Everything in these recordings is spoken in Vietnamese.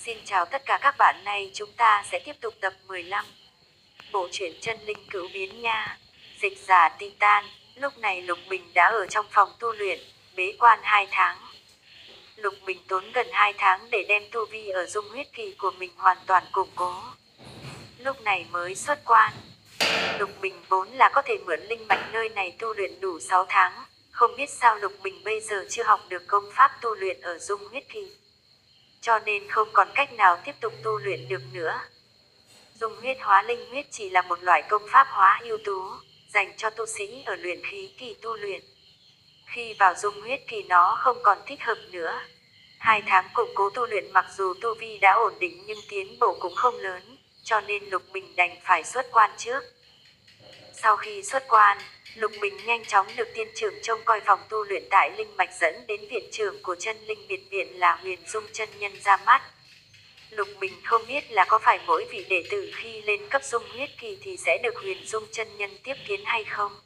Xin chào tất cả các bạn, nay chúng ta sẽ tiếp tục tập 15 bộ truyện Chân Linh Cửu Biến nha. Dịch giả Titan. Lúc này Lục Bình đã ở trong phòng tu luyện, bế quan 2 tháng. Lục Bình tốn gần 2 tháng để đem tu vi ở dung huyết kỳ của mình hoàn toàn củng cố. Lúc này mới xuất quan. Lục Bình vốn là có thể mượn linh mạch nơi này tu luyện đủ 6 tháng, không biết sao Lục Bình bây giờ chưa học được công pháp tu luyện ở dung huyết kỳ, cho nên không còn cách nào tiếp tục tu luyện được nữa. Dung huyết hóa linh huyết chỉ là một loại công pháp hóa ưu tú, dành cho tu sĩ ở luyện khí kỳ tu luyện. Khi vào dung huyết kỳ nó không còn thích hợp nữa. 2 tháng củng cố tu luyện mặc dù tu vi đã ổn định nhưng tiến bộ cũng không lớn, cho nên Lục Bình đành phải xuất quan trước. Sau khi xuất quan, Lục Bình nhanh chóng được tiên trưởng trông coi phòng tu luyện tại linh mạch dẫn đến viện trưởng của Chân Linh biệt viện là Huyền Dung chân nhân ra mắt. Lục Bình không biết là có phải mỗi vị đệ tử khi lên cấp dung huyết kỳ thì sẽ được Huyền Dung chân nhân tiếp kiến hay không.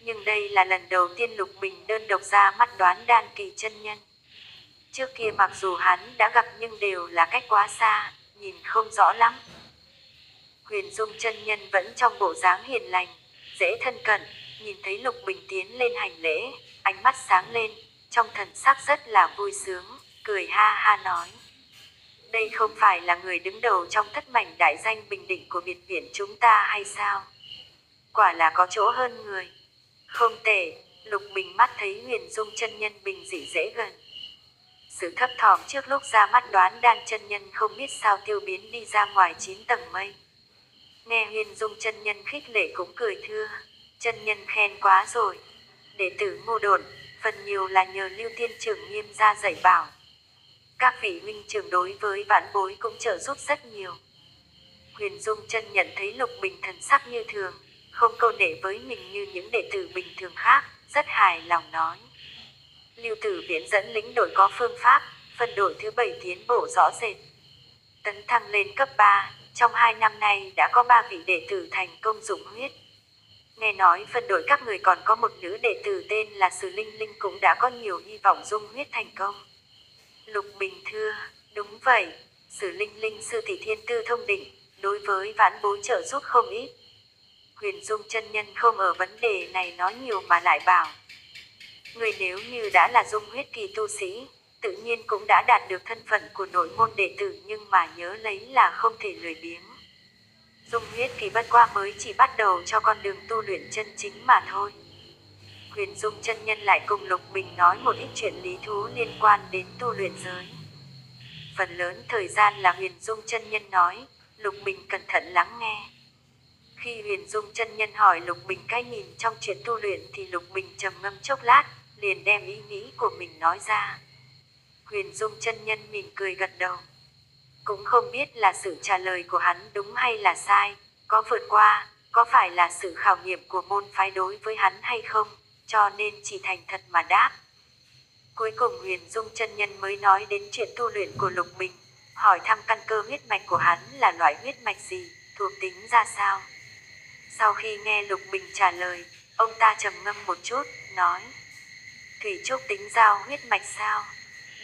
Nhưng đây là lần đầu tiên Lục Bình đơn độc ra mắt Đoán Đan kỳ chân nhân. Trước kia mặc dù hắn đã gặp nhưng đều là cách quá xa, nhìn không rõ lắm. Huyền Dung chân nhân vẫn trong bộ dáng hiền lành, dễ thân cận, nhìn thấy Lục Bình tiến lên hành lễ, ánh mắt sáng lên, trong thần sắc rất là vui sướng, cười ha ha nói: đây không phải là người đứng đầu trong thất mảnh đại danh Bình Định của biệt viện chúng ta hay sao? Quả là có chỗ hơn người. Không tệ. Lục Bình mắt thấy Huyền Dung chân nhân bình dị dễ gần. Sự thấp thỏm trước lúc ra mắt Đoán Đan chân nhân không biết sao tiêu biến đi ra ngoài 9 tầng mây. Nghe Huyền Dung chân nhân khích lệ cũng cười thưa: chân nhân khen quá rồi. Đệ tử Ngô Độn, phần nhiều là nhờ Lưu Tiên trưởng nghiêm ra dạy bảo. Các vị huynh trưởng đối với vãn bối cũng trợ giúp rất nhiều. Huyền Dung chân nhận thấy Lục Bình thần sắc như thường, không câu nệ với mình như những đệ tử bình thường khác, rất hài lòng nói: Lưu Tử Viễn dẫn lĩnh đội có phương pháp, phân đội thứ 7 tiến bộ rõ rệt, tấn thăng lên cấp 3, trong 2 năm nay đã có 3 vị đệ tử thành công dụng huyết. Nghe nói phân đội các người còn có một nữ đệ tử tên là Sử Linh Linh cũng đã có nhiều hy vọng dung huyết thành công. Lục Bình thưa: đúng vậy, Sử Linh Linh sư tỷ thiên tư thông định, đối với vãn bối trợ giúp không ít. Huyền Dung chân nhân không ở vấn đề này nói nhiều mà lại bảo: người nếu như đã là dung huyết kỳ tu sĩ, tự nhiên cũng đã đạt được thân phận của nội môn đệ tử, nhưng mà nhớ lấy là không thể lười biếng. Dung huyết kỳ bất qua mới chỉ bắt đầu cho con đường tu luyện chân chính mà thôi. Huyền Dung chân nhân lại cùng Lục Bình nói một ít chuyện lý thú liên quan đến tu luyện giới. Phần lớn thời gian là Huyền Dung chân nhân nói, Lục Bình cẩn thận lắng nghe. Khi Huyền Dung chân nhân hỏi Lục Bình cái nhìn trong chuyện tu luyện thì Lục Bình trầm ngâm chốc lát, liền đem ý nghĩ của mình nói ra. Huyền Dung chân nhân mỉm cười gật đầu. Cũng không biết là sự trả lời của hắn đúng hay là sai, có vượt qua, có phải là sự khảo nghiệm của môn phái đối với hắn hay không, cho nên chỉ thành thật mà đáp. Cuối cùng Huyền Dung chân nhân mới nói đến chuyện tu luyện của Lục Bình, hỏi thăm căn cơ huyết mạch của hắn là loại huyết mạch gì, thuộc tính ra sao. Sau khi nghe Lục Bình trả lời, ông ta trầm ngâm một chút, nói: thủy trúc tính giao huyết mạch sao?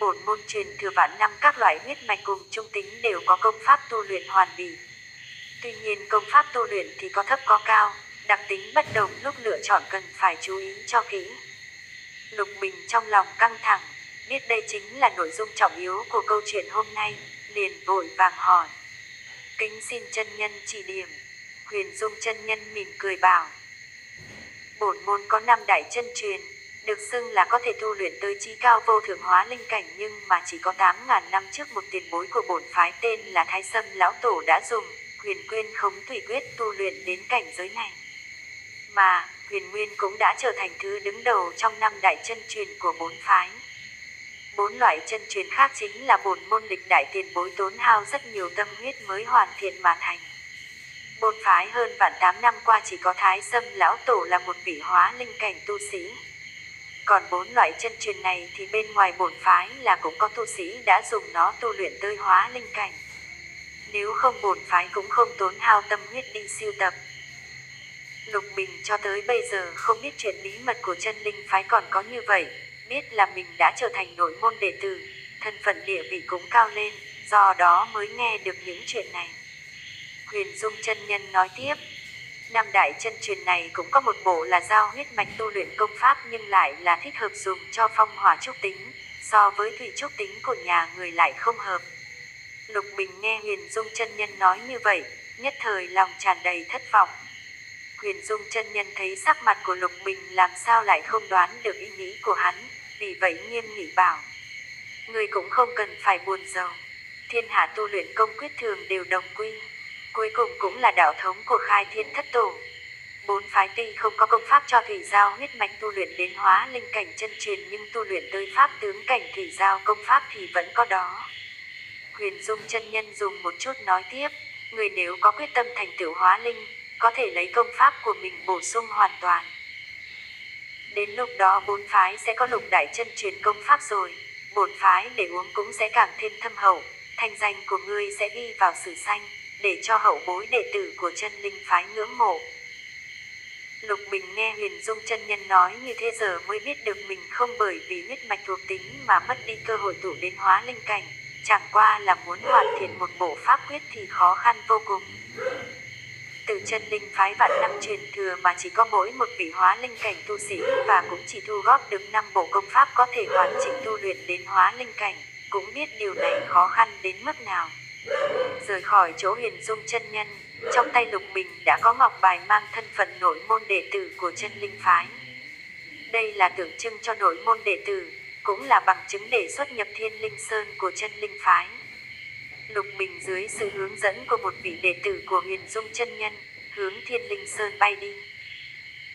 Bổn môn truyền thừa vạn năm các loại huyết mạch cùng trung tính đều có công pháp tu luyện hoàn bị. Tuy nhiên công pháp tu luyện thì có thấp có cao, đặc tính bất đồng, lúc lựa chọn cần phải chú ý cho kỹ. Lục Bình trong lòng căng thẳng, biết đây chính là nội dung trọng yếu của câu chuyện hôm nay, liền vội vàng hỏi: kính xin chân nhân chỉ điểm. Huyền Dung chân nhân mỉm cười bảo: bổn môn có 5 đại chân truyền, được xưng là có thể tu luyện tới chí cao vô thượng hóa linh cảnh, nhưng mà chỉ có 8.000 năm trước một tiền bối của bổn phái tên là Thái Sâm lão tổ đã dùng Huyền Quyên Khống Thủy Quyết tu luyện đến cảnh giới này. Mà Huyền Nguyên cũng đã trở thành thứ đứng đầu trong 5 đại chân truyền của 4 phái. 4 loại chân truyền khác chính là bổn môn lịch đại tiền bối tốn hao rất nhiều tâm huyết mới hoàn thiện mà thành. 4 phái hơn vạn 8 năm qua chỉ có Thái Sâm lão tổ là một vị hóa linh cảnh tu sĩ. Còn 4 loại chân truyền này thì bên ngoài bổn phái là cũng có tu sĩ đã dùng nó tu luyện tới hóa linh cảnh. Nếu không bổn phái cũng không tốn hao tâm huyết đi siêu tập. Lục Bình cho tới bây giờ không biết chuyện bí mật của Chân Linh phái còn có như vậy, biết là mình đã trở thành nội môn đệ tử, thân phận địa vị cũng cao lên, do đó mới nghe được những chuyện này. Huyền Dung chân nhân nói tiếp, Năm đại chân truyền này cũng có một bộ là giao huyết mạch tu luyện công pháp nhưng lại là thích hợp dùng cho phong hỏa trúc tính, so với thủy trúc tính của nhà người lại không hợp. Lục Bình nghe Huyền Dung chân nhân nói như vậy, nhất thời lòng tràn đầy thất vọng. Huyền Dung chân nhân thấy sắc mặt của Lục Bình làm sao lại không đoán được ý nghĩ của hắn, vì vậy nghiêm nghị bảo, người cũng không cần phải buồn rầu, thiên hạ tu luyện công quyết thường đều đồng quy, cuối cùng cũng là đạo thống của Khai Thiên Thất Tổ. Bốn phái tuy không có công pháp cho thủy giao huyết mạch tu luyện đến hóa linh cảnh chân truyền nhưng tu luyện tới pháp tướng cảnh thủy giao công pháp thì vẫn có đó. Huyền Dung chân nhân dùng một chút nói tiếp, người nếu có quyết tâm thành tựu hóa linh, có thể lấy công pháp của mình bổ sung hoàn toàn. Đến lúc đó bốn phái sẽ có lục đại chân truyền công pháp rồi, bổn phái để uống cũng sẽ càng thêm thâm hậu, thanh danh của ngươi sẽ ghi vào sử sách, để cho hậu bối đệ tử của chân linh phái ngưỡng mộ. Lục Bình nghe Huyền Dung chân nhân nói như thế giờ mới biết được mình không bởi vì huyết mạch thuộc tính mà mất đi cơ hội tụ đến hóa linh cảnh, chẳng qua là muốn hoàn thiện một bộ pháp quyết thì khó khăn vô cùng. Từ chân linh phái vạn năm truyền thừa mà chỉ có mỗi một vị hóa linh cảnh tu sĩ và cũng chỉ thu góp được 5 bộ công pháp có thể hoàn chỉnh tu luyện đến hóa linh cảnh, cũng biết điều này khó khăn đến mức nào. Rời khỏi chỗ Huyền Dung chân nhân, trong tay Lục Bình đã có ngọc bài mang thân phận nội môn đệ tử của chân linh phái. Đây là tượng trưng cho nội môn đệ tử, cũng là bằng chứng để xuất nhập Thiên Linh Sơn của chân linh phái. Lục Bình dưới sự hướng dẫn của một vị đệ tử của Huyền Dung chân nhân, hướng Thiên Linh Sơn bay đi.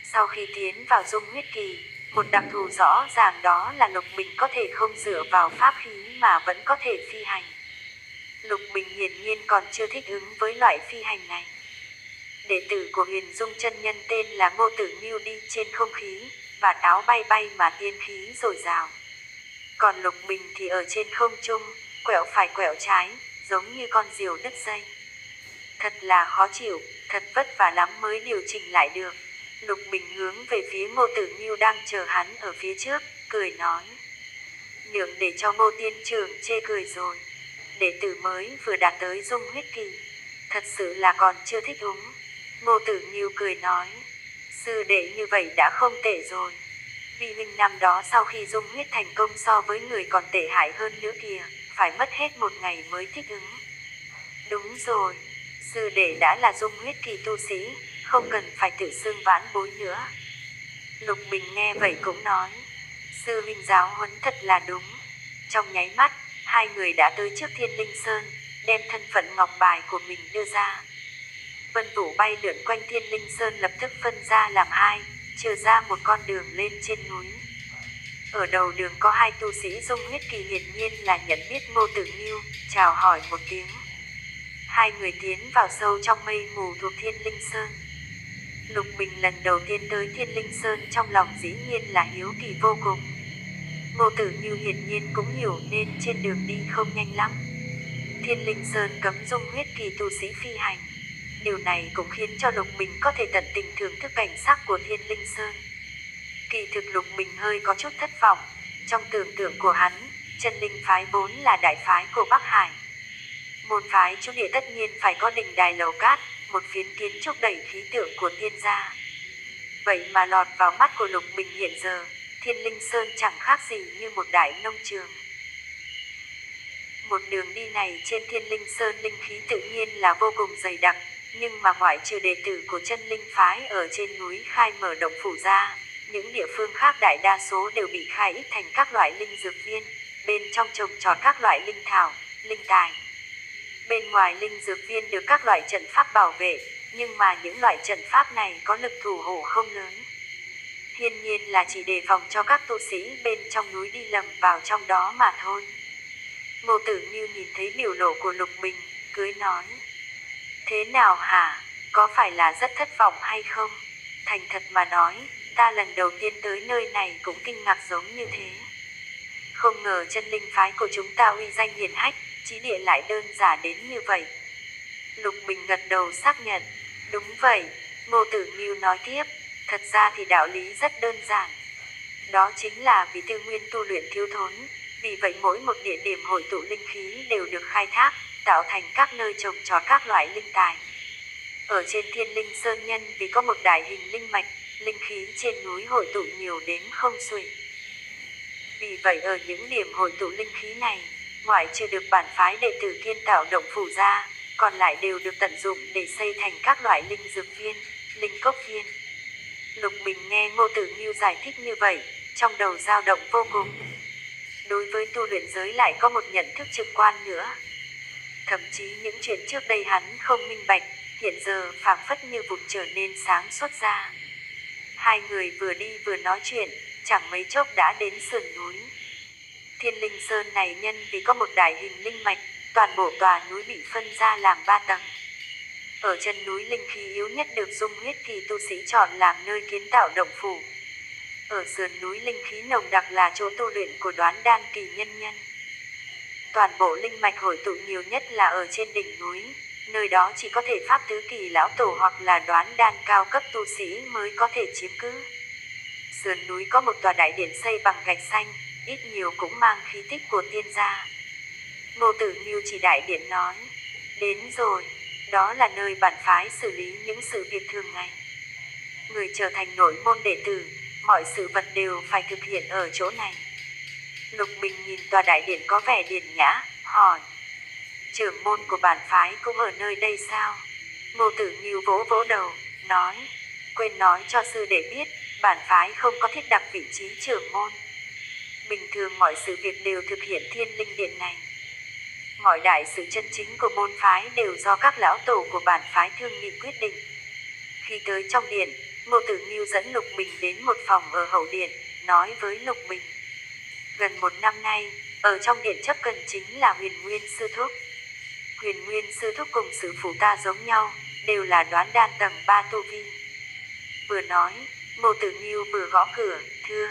Sau khi tiến vào Dung huyết kỳ, một đặc thù rõ ràng đó là Lục Bình có thể không dựa vào pháp khí mà vẫn có thể phi hành. Lục Bình hiển nhiên còn chưa thích ứng với loại phi hành này. Đệ tử của Huyền Dung chân nhân tên là Ngô Tử Nghiêu đi trên không khí, vạt áo bay bay mà tiên khí dồi dào. Còn Lục Bình thì ở trên không trung, quẹo phải quẹo trái, giống như con diều đứt dây. Thật là khó chịu, thật vất vả lắm mới điều chỉnh lại được. Lục Bình hướng về phía Ngô Tử Nghiêu đang chờ hắn ở phía trước, cười nói, nhường để cho Ngô tiên trưởng chê cười rồi. Đệ tử mới vừa đạt tới Dung huyết kỳ, thật sự là còn chưa thích ứng. Ngô Tử Nghiêu cười nói, sư đệ như vậy đã không tệ rồi. Vì huynh năm đó sau khi dung huyết thành công so với người còn tệ hại hơn nữa kìa, phải mất hết một ngày mới thích ứng. Đúng rồi, sư đệ đã là dung huyết kỳ tu sĩ, không cần phải tự xưng vãn bối nữa. Lục Bình nghe vậy cũng nói, sư huynh giáo huấn thật là đúng. Trong nháy mắt, hai người đã tới trước Thiên Linh Sơn, đem thân phận ngọc bài của mình đưa ra. Vân Vũ bay lượn quanh Thiên Linh Sơn lập tức phân ra làm hai, trừ ra một con đường lên trên núi. Ở đầu đường có hai tu sĩ dung huyết kỳ hiển nhiên là nhận biết Ngô Tử Nghiêu, chào hỏi một tiếng. Hai người tiến vào sâu trong mây mù thuộc Thiên Linh Sơn. Lục Bình lần đầu tiên tới Thiên Linh Sơn trong lòng dĩ nhiên là hiếu kỳ vô cùng. Ngô Tử Nghiêu hiển nhiên cũng hiểu nên trên đường đi không nhanh lắm. Thiên Linh Sơn cấm dung huyết kỳ tu sĩ phi hành. Điều này cũng khiến cho Lục Bình có thể tận tình thưởng thức cảnh sắc của Thiên Linh Sơn. Kỳ thực Lục Bình hơi có chút thất vọng. Trong tưởng tượng của hắn, chân linh phái vốn là đại phái của Bắc Hải. Môn phái chú địa tất nhiên phải có đình đài lầu cát, một phiến kiến trúc đầy khí tượng của tiên gia. Vậy mà lọt vào mắt của Lục Bình hiện giờ, Thiên Linh Sơn chẳng khác gì như một đại nông trường. Một đường đi này trên Thiên Linh Sơn linh khí tự nhiên là vô cùng dày đặc, nhưng mà ngoại trừ đệ tử của chân linh phái ở trên núi khai mở động phủ ra, những địa phương khác đại đa số đều bị khai ít thành các loại linh dược viên, bên trong trồng trọt các loại linh thảo, linh tài. Bên ngoài linh dược viên được các loại trận pháp bảo vệ, nhưng mà những loại trận pháp này có lực thủ hộ không lớn. Hiển nhiên là chỉ đề phòng cho các tu sĩ bên trong núi đi lầm vào trong đó mà thôi. Ngô Tử Nghiêu nhìn thấy biểu lộ của Lục Bình, cười nói, thế nào hả, có phải là rất thất vọng hay không? Thành thật mà nói, ta lần đầu tiên tới nơi này cũng kinh ngạc giống như thế. Không ngờ chân linh phái của chúng ta uy danh hiển hách, chí địa lại đơn giản đến như vậy. Lục Bình gật đầu xác nhận, đúng vậy. Ngô Tử Nghiêu nói tiếp, thật ra thì đạo lý rất đơn giản. Đó chính là vì tư nguyên tu luyện thiếu thốn, Vì vậy mỗi một địa điểm hội tụ linh khí đều được khai thác, tạo thành các nơi trồng trọt các loại linh tài. Ở trên Thiên Linh Sơn Nhân vì có một đại hình linh mạch, linh khí trên núi hội tụ nhiều đến không xuể. Vì vậy ở những điểm hội tụ linh khí này, ngoại trừ được bản phái đệ tử kiến tạo động phủ ra, còn lại đều được tận dụng để xây thành các loại linh dược viên, linh cốc viên. Lục Bình nghe Ngô Tử Nghiêu giải thích như vậy, trong đầu dao động vô cùng. Đối với tu luyện giới lại có một nhận thức trực quan nữa. Thậm chí những chuyện trước đây hắn không minh bạch, hiện giờ phảng phất như vụt trở nên sáng suốt ra. Hai người vừa đi vừa nói chuyện, chẳng mấy chốc đã đến sườn núi. Thiên Linh Sơn này nhân vì có một đại hình linh mạch, toàn bộ tòa núi bị phân ra làm 3 tầng. Ở chân núi linh khí yếu nhất được dung huyết kỳ tu sĩ chọn làm nơi kiến tạo động phủ. Ở sườn núi linh khí nồng đặc là chỗ tu luyện của Đoán Đan kỳ nhân nhân. Toàn bộ linh mạch hội tụ nhiều nhất là ở trên đỉnh núi, nơi đó chỉ có thể pháp tứ kỳ lão tổ hoặc là Đoán Đan cao cấp tu sĩ mới có thể chiếm cứ. Sườn núi có một tòa đại điện xây bằng gạch xanh, ít nhiều cũng mang khí tích của tiên gia. Ngô Tử Nghiêu chỉ đại điện nói, đến rồi, đó là nơi bản phái xử lý những sự việc thường ngày. Người trở thành nội môn đệ tử, mọi sự vật đều phải thực hiện ở chỗ này. Lục Bình nhìn tòa đại điện có vẻ điển nhã, hỏi, trưởng môn của bản phái cũng ở nơi đây sao? Ngô Tử Nghiêu vỗ vỗ đầu, nói, quên nói cho sư đệ biết, bản phái không có thiết đặt vị trí trưởng môn. Bình thường mọi sự việc đều thực hiện Thiên Linh Điện này. Mọi đại sự chân chính của môn phái đều do các lão tổ của bản phái thương nghị quyết định. Khi tới trong điện, Ngô Tử Nghiêu dẫn Lục Bình đến một phòng ở hậu điện, nói với Lục Bình. Gần 1 năm nay, ở trong điện chấp cần chính là Huyền Nguyên Sư Thúc. Huyền Nguyên Sư Thúc cùng sư phụ ta giống nhau, đều là Đoán Đan tầng 3 tu vi. Vừa nói, Ngô Tử Nghiêu vừa gõ cửa, thưa,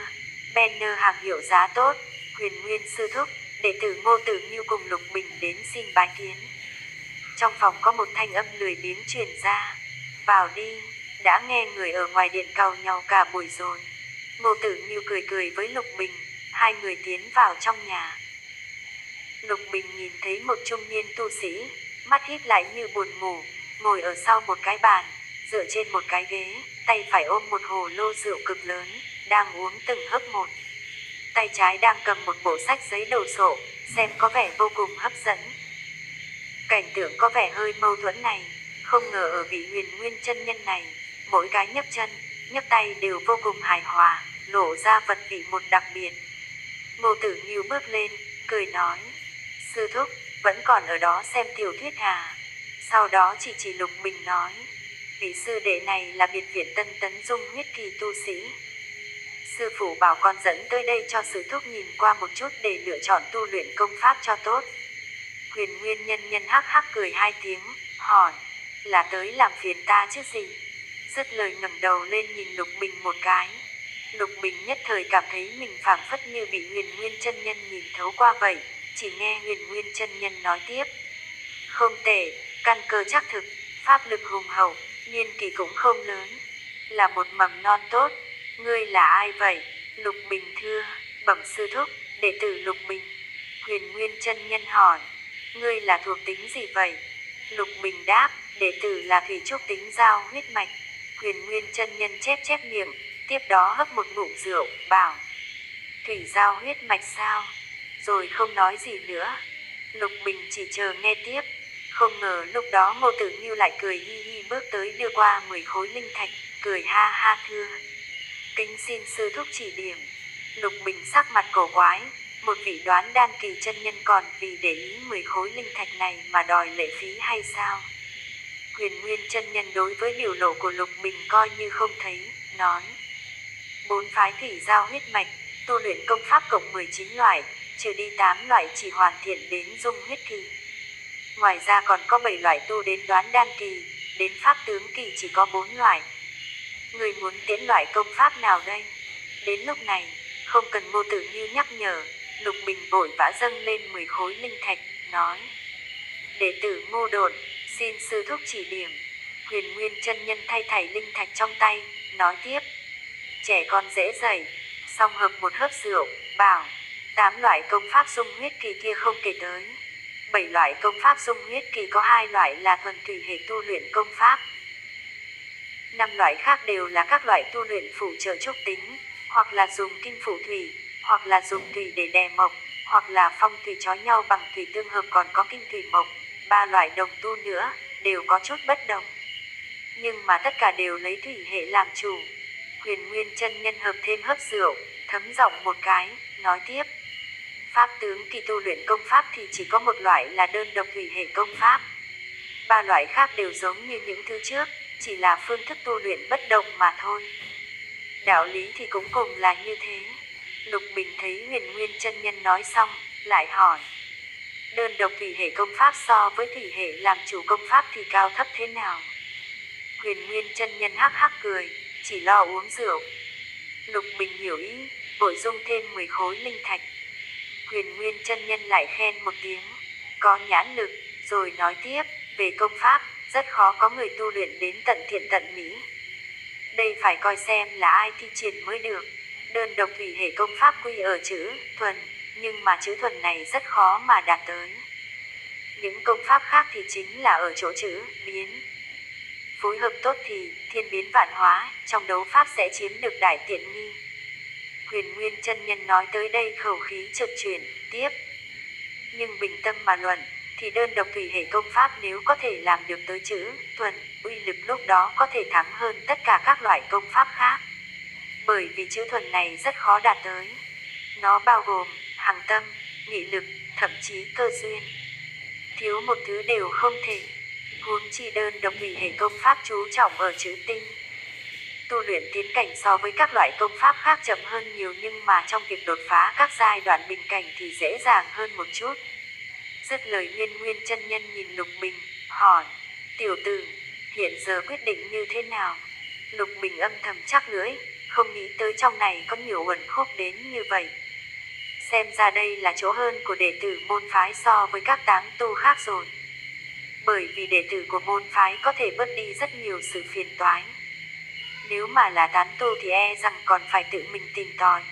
banner hàng hiệu giá tốt, Huyền Nguyên Sư Thúc, đệ tử Ngô Tử Nghiêu cùng Lục Bình đến xin bái kiến. Trong phòng có một thanh âm lười biếng truyền ra, vào đi, đã nghe người ở ngoài điện càu nhau cả buổi rồi. Ngô Tử Nghiêu cười cười với Lục Bình, hai người tiến vào trong nhà. Lục Bình nhìn thấy một trung niên tu sĩ, mắt híp lại như buồn ngủ, ngồi ở sau một cái bàn, dựa trên một cái ghế, tay phải ôm một hồ lô rượu cực lớn, đang uống từng hớp một. Tay trái đang cầm một bộ sách giấy đồ sộ, xem có vẻ vô cùng hấp dẫn. Cảnh tượng có vẻ hơi mâu thuẫn này, không ngờ ở vị Huyền Nguyên chân nhân này, mỗi cái nhấc chân, nhấc tay đều vô cùng hài hòa, lộ ra vật vị một đặc biệt. Ngô Tử Nghiêu bước lên, cười nói, sư thúc, vẫn còn ở đó xem tiểu thuyết à? Sau đó chỉ Lục Bình nói, vị sư đệ này là biệt viện Tân Tấn dung huyết kỳ tu sĩ. Sư phụ bảo con dẫn tới đây cho sư thúc nhìn qua một chút để lựa chọn tu luyện công pháp cho tốt. Huyền Nguyên nhân nhân hắc hắc cười 2 tiếng, hỏi, là tới làm phiền ta chứ gì? Dứt lời ngẩng đầu lên nhìn Lục Bình một cái. Lục Bình nhất thời cảm thấy mình phảng phất như bị Huyền Nguyên chân nhân nhìn thấu qua vậy, chỉ nghe Huyền Nguyên chân nhân nói tiếp. Không tệ, căn cơ chắc thực, pháp lực hùng hậu, niên kỳ cũng không lớn, là một mầm non tốt. Ngươi là ai vậy? Lục Bình thưa, bẩm sư thúc, đệ tử Lục Bình. Huyền Nguyên chân nhân hỏi, ngươi là thuộc tính gì vậy? Lục Bình đáp, đệ tử là thủy trúc tính giao huyết mạch. Huyền Nguyên chân nhân chép miệng, tiếp đó hấp một ngụm rượu, bảo, thủy giao huyết mạch sao? Rồi không nói gì nữa. Lục Bình chỉ chờ nghe tiếp. Không ngờ lúc đó Ngô Tử Nghiêu lại cười hi hi bước tới đưa qua 10 khối linh thạch, cười ha ha thưa, kính xin sư thúc chỉ điểm. Lục Bình sắc mặt cổ quái, một vị Đoán Đan kỳ chân nhân còn vì để ý 10 khối linh thạch này mà đòi lệ phí hay sao? Huyền Nguyên chân nhân đối với biểu lộ của Lục Bình coi như không thấy, nói, 4 phái thủy giao huyết mạch, tu luyện công pháp cộng 19 loại, trừ đi 8 loại chỉ hoàn thiện đến dung huyết kỳ. Ngoài ra còn có 7 loại tu đến Đoán Đan kỳ, đến pháp tướng kỳ chỉ có 4 loại. Người muốn tiến loại công pháp nào đây? Đến lúc này, không cần Ngô Tử Nghiêu nhắc nhở, Lục Bình vội vã dâng lên 10 khối linh thạch, nói, đệ tử Ngô Độn, xin sư thúc chỉ điểm. Huyền Nguyên chân nhân thay thảy linh thạch trong tay, nói tiếp, trẻ con dễ dậy, xong hợp một hớp rượu, bảo, 8 loại công pháp dung huyết kỳ kia không kể tới. 7 loại công pháp dung huyết kỳ có 2 loại là thuần thủy hệ tu luyện công pháp. 5 loại khác đều là các loại tu luyện phụ trợ trúc tính, hoặc là dùng kim phủ thủy, hoặc là dùng thủy để đè mộc, hoặc là phong thủy chói nhau bằng thủy tương hợp, còn có kim thủy mộc. 3 loại đồng tu nữa, đều có chút bất đồng. Nhưng mà tất cả đều lấy thủy hệ làm chủ. Huyền Nguyên chân nhân hợp thêm hớp rượu, thấm giọng một cái, nói tiếp. Pháp tướng kỳ tu luyện công pháp thì chỉ có một loại là đơn độc thủy hệ công pháp. 3 loại khác đều giống như những thứ trước, chỉ là phương thức tu luyện bất đồng mà thôi. Đạo lý thì cũng cùng là như thế. Lục Bình thấy Huyền Nguyên chân nhân nói xong, lại hỏi. Đơn độc thủy hệ công pháp so với thủy hệ làm chủ công pháp thì cao thấp thế nào? Huyền Nguyên chân nhân hắc hắc cười, chỉ lo uống rượu. Lục Bình hiểu ý, bổ sung thêm 10 khối linh thạch. Huyền Nguyên chân nhân lại khen một tiếng, có nhãn lực, rồi nói tiếp, về công pháp, rất khó có người tu luyện đến tận thiện tận mỹ. Đây phải coi xem là ai thi triển mới được. Đơn độc thủy hệ công pháp quy ở chữ thuần, nhưng mà chữ thuần này rất khó mà đạt tới. Những công pháp khác thì chính là ở chỗ chữ biến. Phối hợp tốt thì thiên biến vạn hóa, trong đấu pháp sẽ chiếm được đại tiện nghi. Huyền Nguyên chân nhân nói tới đây khẩu khí chợt chuyển, tiếp. Nhưng bình tâm mà luận, thì đơn độc thủy hệ công pháp nếu có thể làm được tới chữ thuần, uy lực lúc đó có thể thắng hơn tất cả các loại công pháp khác. Bởi vì chữ thuần này rất khó đạt tới. Nó bao gồm hằng tâm, nghị lực, thậm chí cơ duyên. Thiếu một thứ đều không thể. Huống chi đơn độc thủy hệ công pháp chú trọng ở chữ tinh. Tu luyện tiến cảnh so với các loại công pháp khác chậm hơn nhiều, nhưng mà trong việc đột phá các giai đoạn bình cảnh thì dễ dàng hơn một chút. Dứt lời, Huyền Nguyên chân nhân nhìn Lục Bình, hỏi, tiểu tử, hiện giờ quyết định như thế nào? Lục Bình âm thầm chắc lưỡi, không nghĩ tới trong này có nhiều uẩn khúc đến như vậy. Xem ra đây là chỗ hơn của đệ tử môn phái so với các tán tu khác rồi. Bởi vì đệ tử của môn phái có thể bớt đi rất nhiều sự phiền toái. Nếu mà là tán tu thì e rằng còn phải tự mình tìm tòi.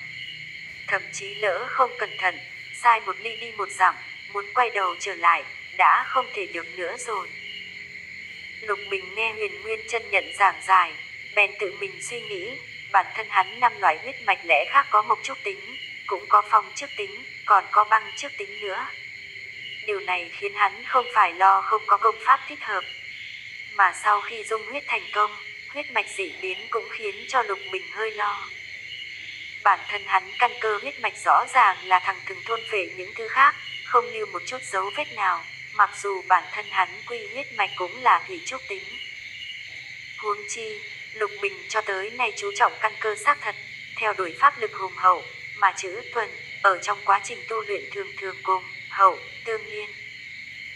Thậm chí lỡ không cẩn thận, sai một ly đi một dặm, muốn quay đầu trở lại, đã không thể được nữa rồi. Lục Bình nghe Huyền Nguyên chân nhận giảng giải, bèn tự mình suy nghĩ, bản thân hắn 5 loại huyết mạch lẽ khác có mộc trúc tính, cũng có phong trước tính, còn có băng trước tính nữa. Điều này khiến hắn không phải lo không có công pháp thích hợp. Mà sau khi dung huyết thành công, huyết mạch dị biến cũng khiến cho Lục Bình hơi lo. Bản thân hắn căn cơ huyết mạch rõ ràng là thằng thừng thôn phệ những thứ khác, không lưu một chút dấu vết nào, mặc dù bản thân hắn quy huyết mạch cũng là thủy trúc tính. Huống chi, Lục Bình cho tới nay chú trọng căn cơ xác thật, theo đuổi pháp lực hùng hậu, mà chữ thuần, ở trong quá trình tu luyện thường thường cùng hậu tương liên.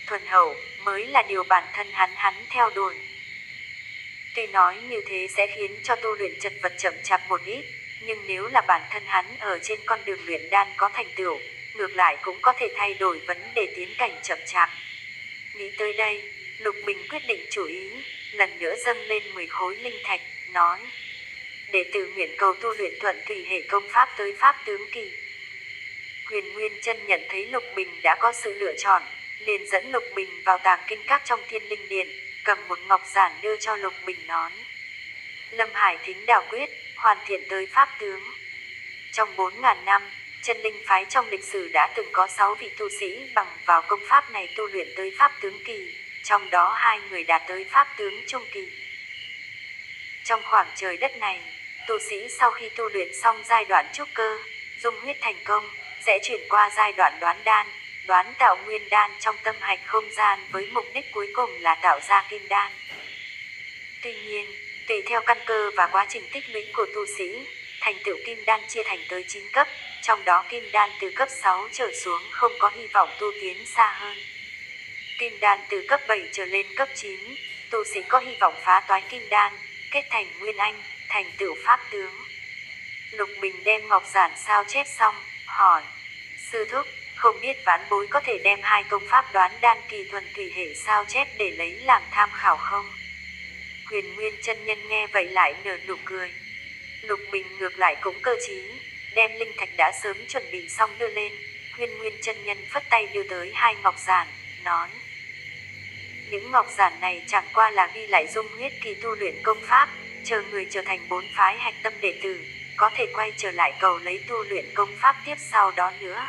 Thuần hậu mới là điều bản thân hắn theo đuổi. Tuy nói như thế sẽ khiến cho tu luyện chật vật chậm chạp một ít, nhưng nếu là bản thân hắn ở trên con đường luyện đan có thành tựu, ngược lại cũng có thể thay đổi vấn đề tiến cảnh chậm chạp. Nghĩ tới đây, Lục Bình quyết định chủ ý, lần nữa dâng lên 10 khối linh thạch, nói: đệ tử nguyện cầu tu luyện thuận thủy hệ công pháp tới pháp tướng kỳ. Huyền Nguyên chân nhận thấy Lục Bình đã có sự lựa chọn, liền dẫn Lục Bình vào tàng kinh các trong Thiên Linh Điện, cầm một ngọc giản đưa cho Lục Bình nói: Lâm Hải Thính Đảo Quyết, hoàn thiện tới pháp tướng. Trong 4.000 năm, chân linh phái trong lịch sử đã từng có 6 vị tu sĩ bằng vào công pháp này tu luyện tới pháp tướng kỳ, trong đó 2 người đạt tới pháp tướng trung kỳ. Trong khoảng trời đất này, tu sĩ sau khi tu luyện xong giai đoạn trúc cơ, dung huyết thành công, sẽ chuyển qua giai đoạn đoán đan, đoán tạo nguyên đan trong tâm hạch không gian với mục đích cuối cùng là tạo ra kim đan. Tuy nhiên, tùy theo căn cơ và quá trình tích lũy của tu sĩ, thành tựu kim đan chia thành tới 9 cấp, trong đó kim đan từ cấp 6 trở xuống không có hy vọng tu tiến xa hơn. Kim đan từ cấp 7 trở lên cấp 9, tu sĩ có hy vọng phá toái kim đan, kết thành nguyên anh, thành tựu pháp tướng. Lục Bình đem ngọc giản sao chép xong, hỏi: sư thúc, không biết vãn bối có thể đem 2 công pháp đoán đan kỳ thuần thủy hệ sao chép để lấy làm tham khảo không? Huyền Nguyên chân nhân nghe vậy lại nở nụ cười. Lục Bình ngược lại cũng cơ trí, đem linh thạch đã sớm chuẩn bị xong đưa lên. Huyền Nguyên chân nhân phất tay đưa tới 2 ngọc giản, nói: những ngọc giản này chẳng qua là ghi lại dung huyết kỳ tu luyện công pháp, chờ người trở thành 4 phái hạch tâm đệ tử, có thể quay trở lại cầu lấy tu luyện công pháp tiếp sau đó nữa.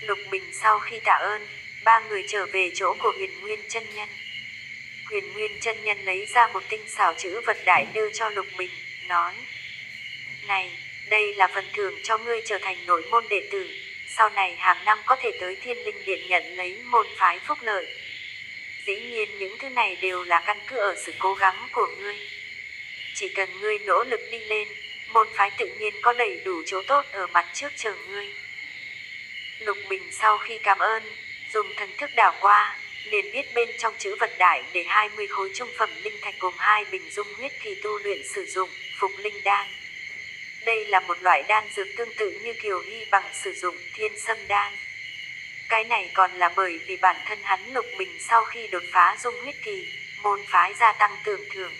Lục Bình sau khi tạ ơn, 3 người trở về chỗ của Huyền Nguyên chân nhân. Huyền Nguyên chân nhân lấy ra một tinh xảo chữ vật đại đưa cho Lục Bình, nói: này, đây là phần thưởng cho ngươi trở thành nội môn đệ tử, sau này hàng năm có thể tới Thiên Linh Điện nhận lấy môn phái phúc lợi. Dĩ nhiên những thứ này đều là căn cứ ở sự cố gắng của ngươi. Chỉ cần ngươi nỗ lực đi lên, môn phái tự nhiên có đầy đủ chỗ tốt ở mặt trước chờ ngươi. Lục Bình sau khi cảm ơn, dùng thần thức đảo qua, liền biết bên trong chữ vật đại để 20 khối trung phẩm linh thạch gồm 2 bình dung huyết kỳ tu luyện sử dụng, phục linh đan. Đây là một loại đan dược tương tự như Kiều Hy bằng sử dụng thiên sâm đan. Cái này còn là bởi vì bản thân hắn Lục Bình sau khi đột phá dung huyết kỳ, môn phái gia tăng tưởng thưởng.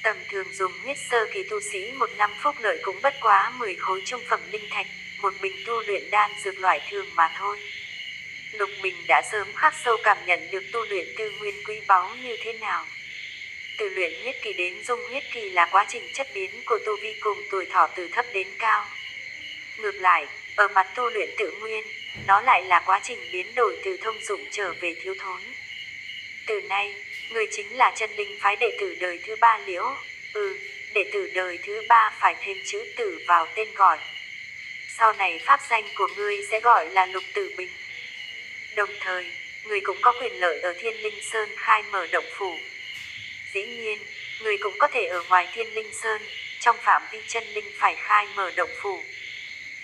Tầm thường dùng huyết sơ kỳ tu sĩ một năm phúc lợi cũng bất quá 10 khối trung phẩm linh thạch, một bình tu luyện đan dược loại thường mà thôi. Lục Bình đã sớm khắc sâu cảm nhận được tu luyện tư nguyên quý báu như thế nào. Từ luyện huyết kỳ đến dung huyết kỳ là quá trình chất biến của tu vi cùng tuổi thọ từ thấp đến cao. Ngược lại, ở mặt tu luyện tự nguyên, nó lại là quá trình biến đổi từ thông dụng trở về thiếu thốn. Từ nay, người chính là chân linh phái đệ tử đời thứ 3 Liễu. Đệ tử đời thứ 3 phải thêm chữ tử vào tên gọi. Sau này pháp danh của ngươi sẽ gọi là Lục Tử Bình. Đồng thời, người cũng có quyền lợi ở Thiên Linh Sơn khai mở động phủ. Dĩ nhiên, người cũng có thể ở ngoài Thiên Linh Sơn, trong phạm vi chân linh phải khai mở động phủ.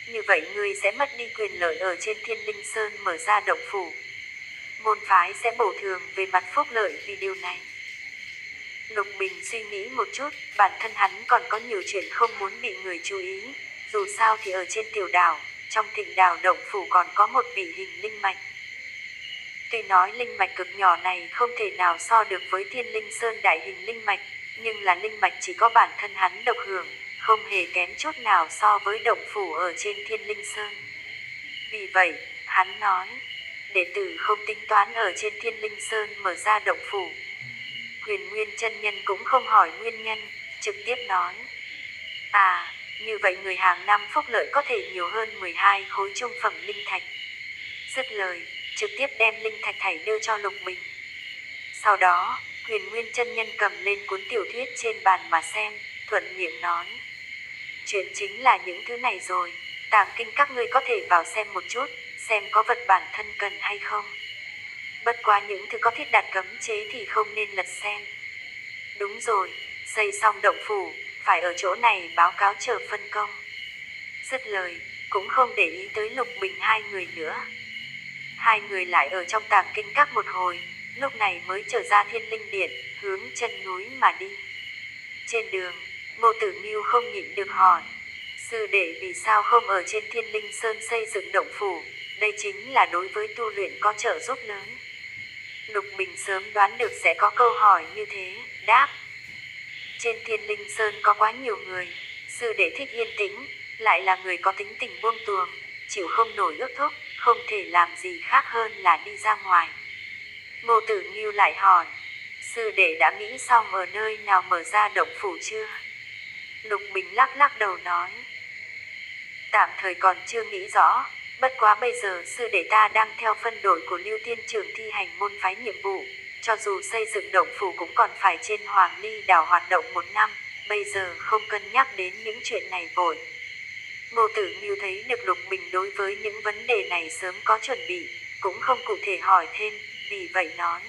Như vậy ngươi sẽ mất đi quyền lợi ở trên Thiên Linh Sơn mở ra động phủ. Môn phái sẽ bổ thường về mặt phúc lợi vì điều này. Lục Bình suy nghĩ một chút, bản thân hắn còn có nhiều chuyện không muốn bị người chú ý. Dù sao thì ở trên tiểu đảo, trong Thịnh Đảo động phủ còn có một vị hình linh mạch. Tuy nói linh mạch cực nhỏ này không thể nào so được với Thiên Linh Sơn đại hình linh mạch, nhưng là linh mạch chỉ có bản thân hắn độc hưởng, không hề kém chút nào so với động phủ ở trên Thiên Linh Sơn. Vì vậy, hắn nói, đệ tử không tính toán ở trên Thiên Linh Sơn mở ra động phủ. Huyền Nguyên chân nhân cũng không hỏi nguyên nhân, trực tiếp nói, như vậy người hàng năm phúc lợi có thể nhiều hơn 12 khối trung phẩm linh thạch. Dứt lời, trực tiếp đem linh thạch thảy đưa cho Lục Bình. Sau đó, Huyền Nguyên chân nhân cầm lên cuốn tiểu thuyết trên bàn mà xem, thuận miệng nói, chuyện chính là những thứ này rồi, tàng kinh các ngươi có thể vào xem một chút, xem có vật bản thân cần hay không. Bất quá những thứ có thiết đặt cấm chế thì không nên lật xem. Đúng rồi, xây xong động phủ, phải ở chỗ này báo cáo chờ phân công. Dứt lời, cũng không để ý tới Lục Bình hai người nữa. Hai người lại ở trong tàng kinh các một hồi, lúc này mới trở ra Thiên Linh Điện, hướng chân núi mà đi. Trên đường, Ngô Tử Nghiêu không nhịn được hỏi, sư đệ vì sao không ở trên Thiên Linh Sơn xây dựng động phủ, đây chính là đối với tu luyện có trợ giúp lớn. Lục Bình sớm đoán được sẽ có câu hỏi như thế, đáp, trên Thiên Linh Sơn có quá nhiều người, sư đệ thích yên tĩnh, lại là người có tính tình buông tuồng, chịu không nổi ước thúc, không thể làm gì khác hơn là đi ra ngoài. Ngô Tử Nghiêu lại hỏi, sư đệ đã nghĩ xong ở nơi nào mở ra động phủ chưa? Lục Bình lắc lắc đầu nói, tạm thời còn chưa nghĩ rõ, bất quá bây giờ sư đệ ta đang theo phân đội của Lưu Tiên Trưởng thi hành môn phái nhiệm vụ, cho dù xây dựng động phủ cũng còn phải trên Hoàng Ly đảo hoạt động 1 năm, bây giờ không cân nhắc đến những chuyện này vội. Ngô Tử Nghiêu thấy được Lục Bình đối với những vấn đề này sớm có chuẩn bị, cũng không cụ thể hỏi thêm, vì vậy nói,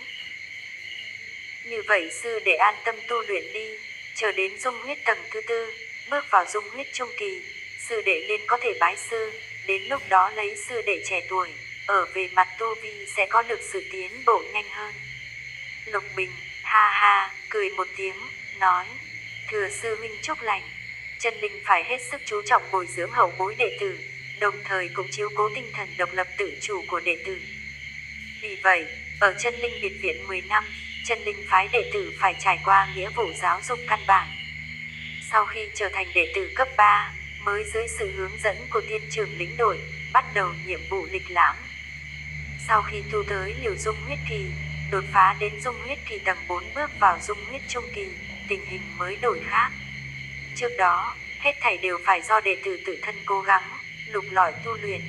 như vậy sư đệ an tâm tu luyện đi, chờ đến dung huyết tầng thứ 4, bước vào dung huyết trung kỳ, sư đệ liền có thể bái sư, đến lúc đó lấy sư đệ trẻ tuổi, ở về mặt tu vi sẽ có được sự tiến bộ nhanh hơn. Lục Bình, ha ha, cười một tiếng, nói, thừa sư huynh chúc lành, chân linh phải hết sức chú trọng bồi dưỡng hậu bối đệ tử, đồng thời cũng chiếu cố tinh thần độc lập tự chủ của đệ tử. Vì vậy, ở chân linh biệt viện 10 năm, chân linh phái đệ tử phải trải qua nghĩa vụ giáo dục căn bản. Sau khi trở thành đệ tử cấp 3, mới dưới sự hướng dẫn của tiên trưởng lĩnh đội, bắt đầu nhiệm vụ lịch lãm. Sau khi tu tới liều dung huyết kỳ, đột phá đến dung huyết kỳ tầng 4 bước vào dung huyết trung kỳ, tình hình mới đổi khác. Trước đó, hết thảy đều phải do đệ tử tự thân cố gắng, lục lọi tu luyện.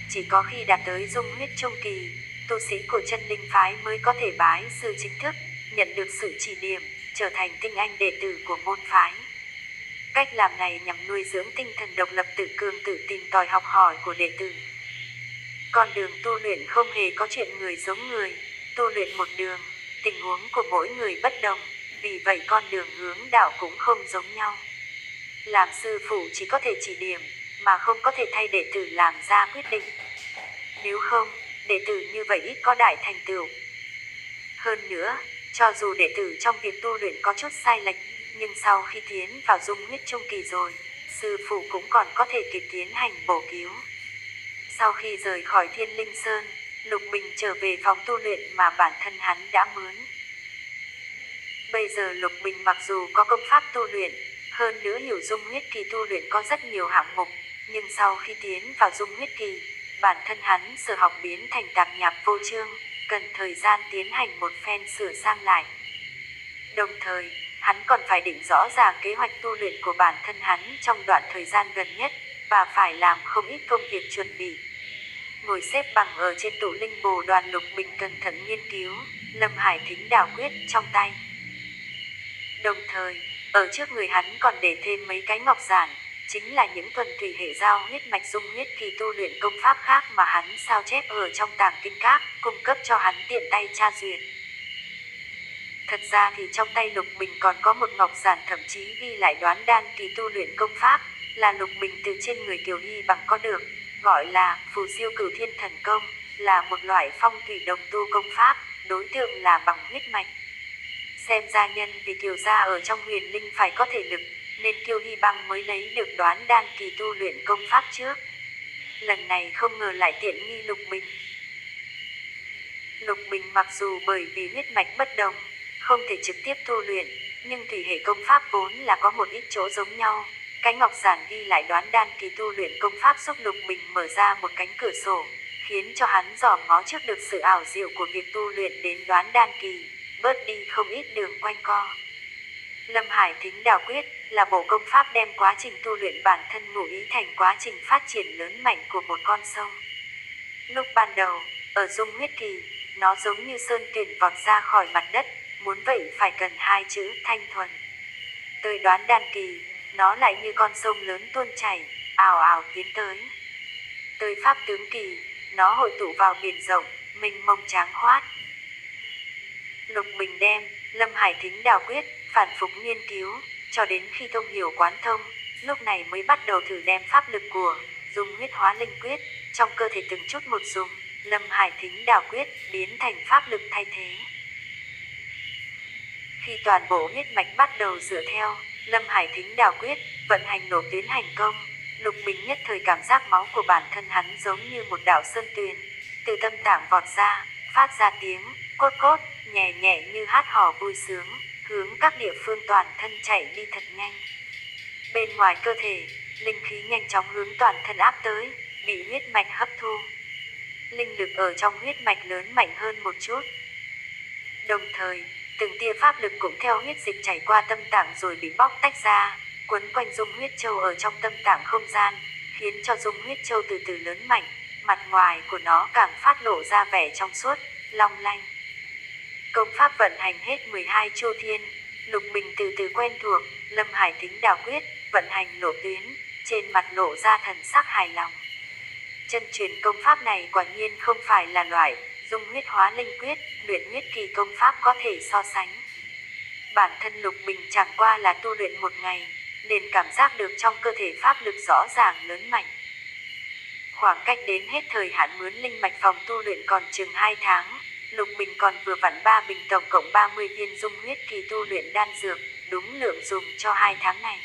Chỉ có khi đạt tới dung huyết trung kỳ, tu sĩ của chân linh phái mới có thể bái sư chính thức, nhận được sự chỉ điểm, trở thành tinh anh đệ tử của môn phái. Cách làm này nhằm nuôi dưỡng tinh thần độc lập tự cường tự tìm tòi học hỏi của đệ tử. Con đường tu luyện không hề có chuyện người giống người, tu luyện một đường, tình huống của mỗi người bất đồng, vì vậy con đường hướng đạo cũng không giống nhau. Làm sư phụ chỉ có thể chỉ điểm, mà không có thể thay đệ tử làm ra quyết định. Nếu không, đệ tử như vậy ít có đại thành tựu. Hơn nữa, cho dù đệ tử trong việc tu luyện có chút sai lệch, nhưng sau khi tiến vào dung huyết trung kỳ rồi, sư phụ cũng còn có thể kịp tiến hành bổ cứu. Sau khi rời khỏi Thiên Linh Sơn, Lục Bình trở về phòng tu luyện mà bản thân hắn đã mướn. Bây giờ Lục Bình mặc dù có công pháp tu luyện, hơn nữa hiểu dung huyết kỳ tu luyện có rất nhiều hạng mục, nhưng sau khi tiến vào dung huyết kỳ, bản thân hắn sở học biến thành tạp nhạp vô chương, cần thời gian tiến hành một phen sửa sang lại. Đồng thời, hắn còn phải định rõ ràng kế hoạch tu luyện của bản thân hắn trong đoạn thời gian gần nhất, và phải làm không ít công việc chuẩn bị. Ngồi xếp bằng ở trên tụ linh bồ đoàn, Lục Bình cẩn thận nghiên cứu Lâm Hải Thính Đảo Quyết trong tay. Đồng thời, ở trước người hắn còn để thêm mấy cái ngọc giản, chính là những thuần thủy hệ giao huyết mạch dung huyết kỳ tu luyện công pháp khác mà hắn sao chép ở trong tàng kinh các, cung cấp cho hắn tiện tay tra duyệt. Thật ra thì trong tay Lục Bình còn có một ngọc giản thậm chí ghi lại đoán đan kỳ tu luyện công pháp, là Lục Bình từ trên người Kiều Hy Bằng có được, gọi là Phù Siêu Cửu Thiên Thần Công, là một loại phong thủy đồng tu công pháp, đối tượng là bằng huyết mạch. Xem ra nhân vì Kiều gia ở trong huyền linh phải có thể lực, nên Kiều Hy Bằng mới lấy được đoán đan kỳ tu luyện công pháp trước. Lần này không ngờ lại tiện nghi Lục Bình. Lục Bình mặc dù bởi vì huyết mạch bất đồng, không thể trực tiếp tu luyện, nhưng thủy hệ công pháp vốn là có một ít chỗ giống nhau. Cái ngọc giản ghi lại đoán đan kỳ tu luyện công pháp giúp Lục Bình mở ra một cánh cửa sổ, khiến cho hắn dòm ngó trước được sự ảo diệu của việc tu luyện đến đoán đan kỳ, bớt đi không ít đường quanh co. Lâm Hải Thính Đảo Quyết là bộ công pháp đem quá trình tu luyện bản thân ngụ ý thành quá trình phát triển lớn mạnh của một con sông. Lúc ban đầu, ở dung huyết kỳ, nó giống như sơn tuyền vọt ra khỏi mặt đất, muốn vậy phải cần hai chữ thanh thuần. Tới đoán đan kỳ, nó lại như con sông lớn tuôn chảy, ào ào tiến tới. Tới pháp tướng kỳ, nó hội tụ vào biển rộng, mênh mông tráng khoát. Lục Bình đem Lâm Hải Thính Đảo Quyết phản phục nghiên cứu, cho đến khi thông hiểu quán thông, lúc này mới bắt đầu thử đem pháp lực của dung huyết hóa linh quyết trong cơ thể từng chút một dùng Lâm Hải Thính Đảo Quyết biến thành pháp lực thay thế. Khi toàn bộ huyết mạch bắt đầu dựa theo Lâm Hải Thính Đảo Quyết vận hành nổ tuyến hành công, Lục Bình nhất thời cảm giác máu của bản thân hắn giống như một đạo sơn tuyền, từ tâm tạng vọt ra, phát ra tiếng cốt cốt, nhẹ nhẹ như hát hò vui sướng, hướng các địa phương toàn thân chạy đi thật nhanh. Bên ngoài cơ thể, linh khí nhanh chóng hướng toàn thân áp tới, bị huyết mạch hấp thu. Linh lực ở trong huyết mạch lớn mạnh hơn một chút. Đồng thời, từng tia pháp lực cũng theo huyết dịch chảy qua tâm tạng rồi bị bóc tách ra, quấn quanh dung huyết châu ở trong tâm tạng không gian, khiến cho dung huyết châu từ từ lớn mạnh, mặt ngoài của nó càng phát lộ ra vẻ trong suốt, long lanh. Công pháp vận hành hết 12 chu thiên, Lục Bình từ từ quen thuộc Lâm Hải Thính Đảo Quyết vận hành lộ tuyến, trên mặt lộ ra thần sắc hài lòng. Chân truyền công pháp này quả nhiên không phải là loại dung huyết hóa linh quyết, luyện huyết kỳ công pháp có thể so sánh. Bản thân Lục Bình chẳng qua là tu luyện một ngày, liền cảm giác được trong cơ thể pháp lực rõ ràng lớn mạnh. Khoảng cách đến hết thời hạn mướn linh mạch phòng tu luyện còn chừng 2 tháng, Lục Bình còn vừa vặn 3 bình tổng cộng 30 viên dung huyết kỳ tu luyện đan dược, đúng lượng dùng cho 2 tháng này.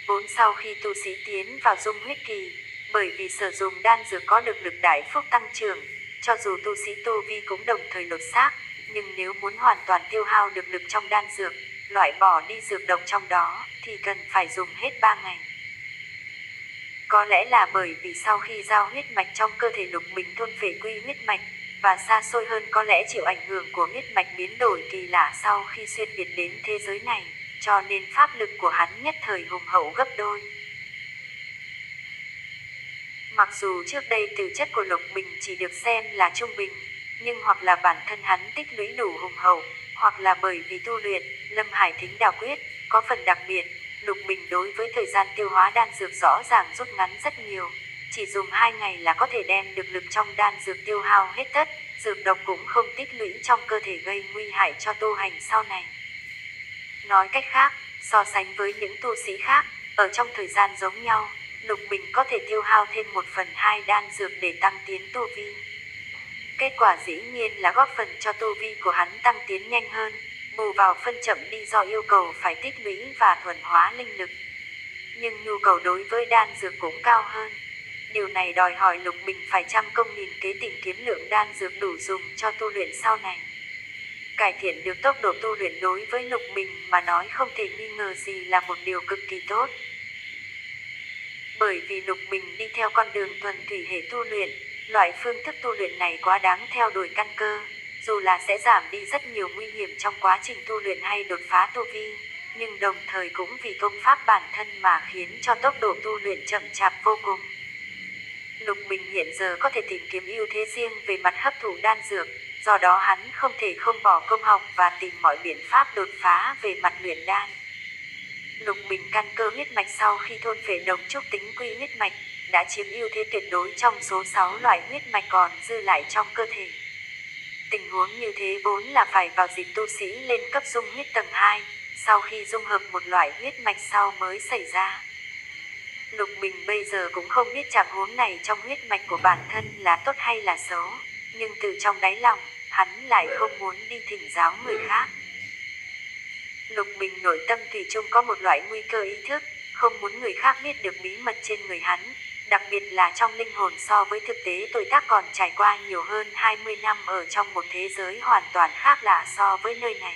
Vốn sau khi tu sĩ tiến vào dung huyết kỳ, bởi vì sử dụng đan dược có được lực đại phúc tăng trưởng, cho dù tu sĩ tu vi cũng đồng thời lột xác, nhưng nếu muốn hoàn toàn tiêu hao được lực trong đan dược, loại bỏ đi dược độc trong đó thì cần phải dùng hết 3 ngày. Có lẽ là bởi vì sau khi giao huyết mạch trong cơ thể Lục Bình thôn phệ quy huyết mạch, và xa xôi hơn có lẽ chịu ảnh hưởng của huyết mạch biến đổi kỳ lạ sau khi xuyên việt đến thế giới này, cho nên pháp lực của hắn nhất thời hùng hậu gấp đôi. Mặc dù trước đây tư chất của Lục Bình chỉ được xem là trung bình, nhưng hoặc là bản thân hắn tích lũy đủ hùng hậu, hoặc là bởi vì tu luyện Lâm Hải Thính Đào Quyết có phần đặc biệt, Lục Bình đối với thời gian tiêu hóa đan dược rõ ràng rút ngắn rất nhiều. Chỉ dùng 2 ngày là có thể đem được lực trong đan dược tiêu hao hết tất, dược độc cũng không tích lũy trong cơ thể gây nguy hại cho tu hành sau này. Nói cách khác, so sánh với những tu sĩ khác, ở trong thời gian giống nhau, Lục Bình có thể tiêu hao thêm 1/2 đan dược để tăng tiến tu vi. Kết quả dĩ nhiên là góp phần cho tu vi của hắn tăng tiến nhanh hơn, bù vào phân chậm đi do yêu cầu phải tích lũy và thuần hóa linh lực. Nhưng nhu cầu đối với đan dược cũng cao hơn. Điều này đòi hỏi Lục Bình phải trăm công nghìn kế tìm kiếm lượng đan dược đủ dùng cho tu luyện sau này. Cải thiện được tốc độ tu luyện đối với Lục Bình mà nói không thể nghi ngờ gì là một điều cực kỳ tốt. Bởi vì Lục Bình đi theo con đường thuần thủy hệ tu luyện, loại phương thức tu luyện này quá đáng theo đuổi căn cơ, dù là sẽ giảm đi rất nhiều nguy hiểm trong quá trình tu luyện hay đột phá tu vi, nhưng đồng thời cũng vì công pháp bản thân mà khiến cho tốc độ tu luyện chậm chạp vô cùng. Lục Bình hiện giờ có thể tìm kiếm ưu thế riêng về mặt hấp thụ đan dược, do đó hắn không thể không bỏ công học và tìm mọi biện pháp đột phá về mặt luyện đan. Lục Bình căn cơ huyết mạch sau khi thôn phệ độc trúc tính quy huyết mạch đã chiếm ưu thế tuyệt đối trong số 6 loại huyết mạch còn dư lại trong cơ thể. Tình huống như thế vốn là phải vào dịp tu sĩ lên cấp dung huyết tầng 2, sau khi dung hợp một loại huyết mạch sau mới xảy ra. Lục Bình bây giờ cũng không biết trạng huống này trong huyết mạch của bản thân là tốt hay là xấu, nhưng từ trong đáy lòng, hắn lại không muốn đi thỉnh giáo người khác. Lục Bình nội tâm thủy chung có một loại nguy cơ ý thức, không muốn người khác biết được bí mật trên người hắn, đặc biệt là trong linh hồn so với thực tế tuổi tác còn trải qua nhiều hơn 20 năm ở trong một thế giới hoàn toàn khác lạ so với nơi này.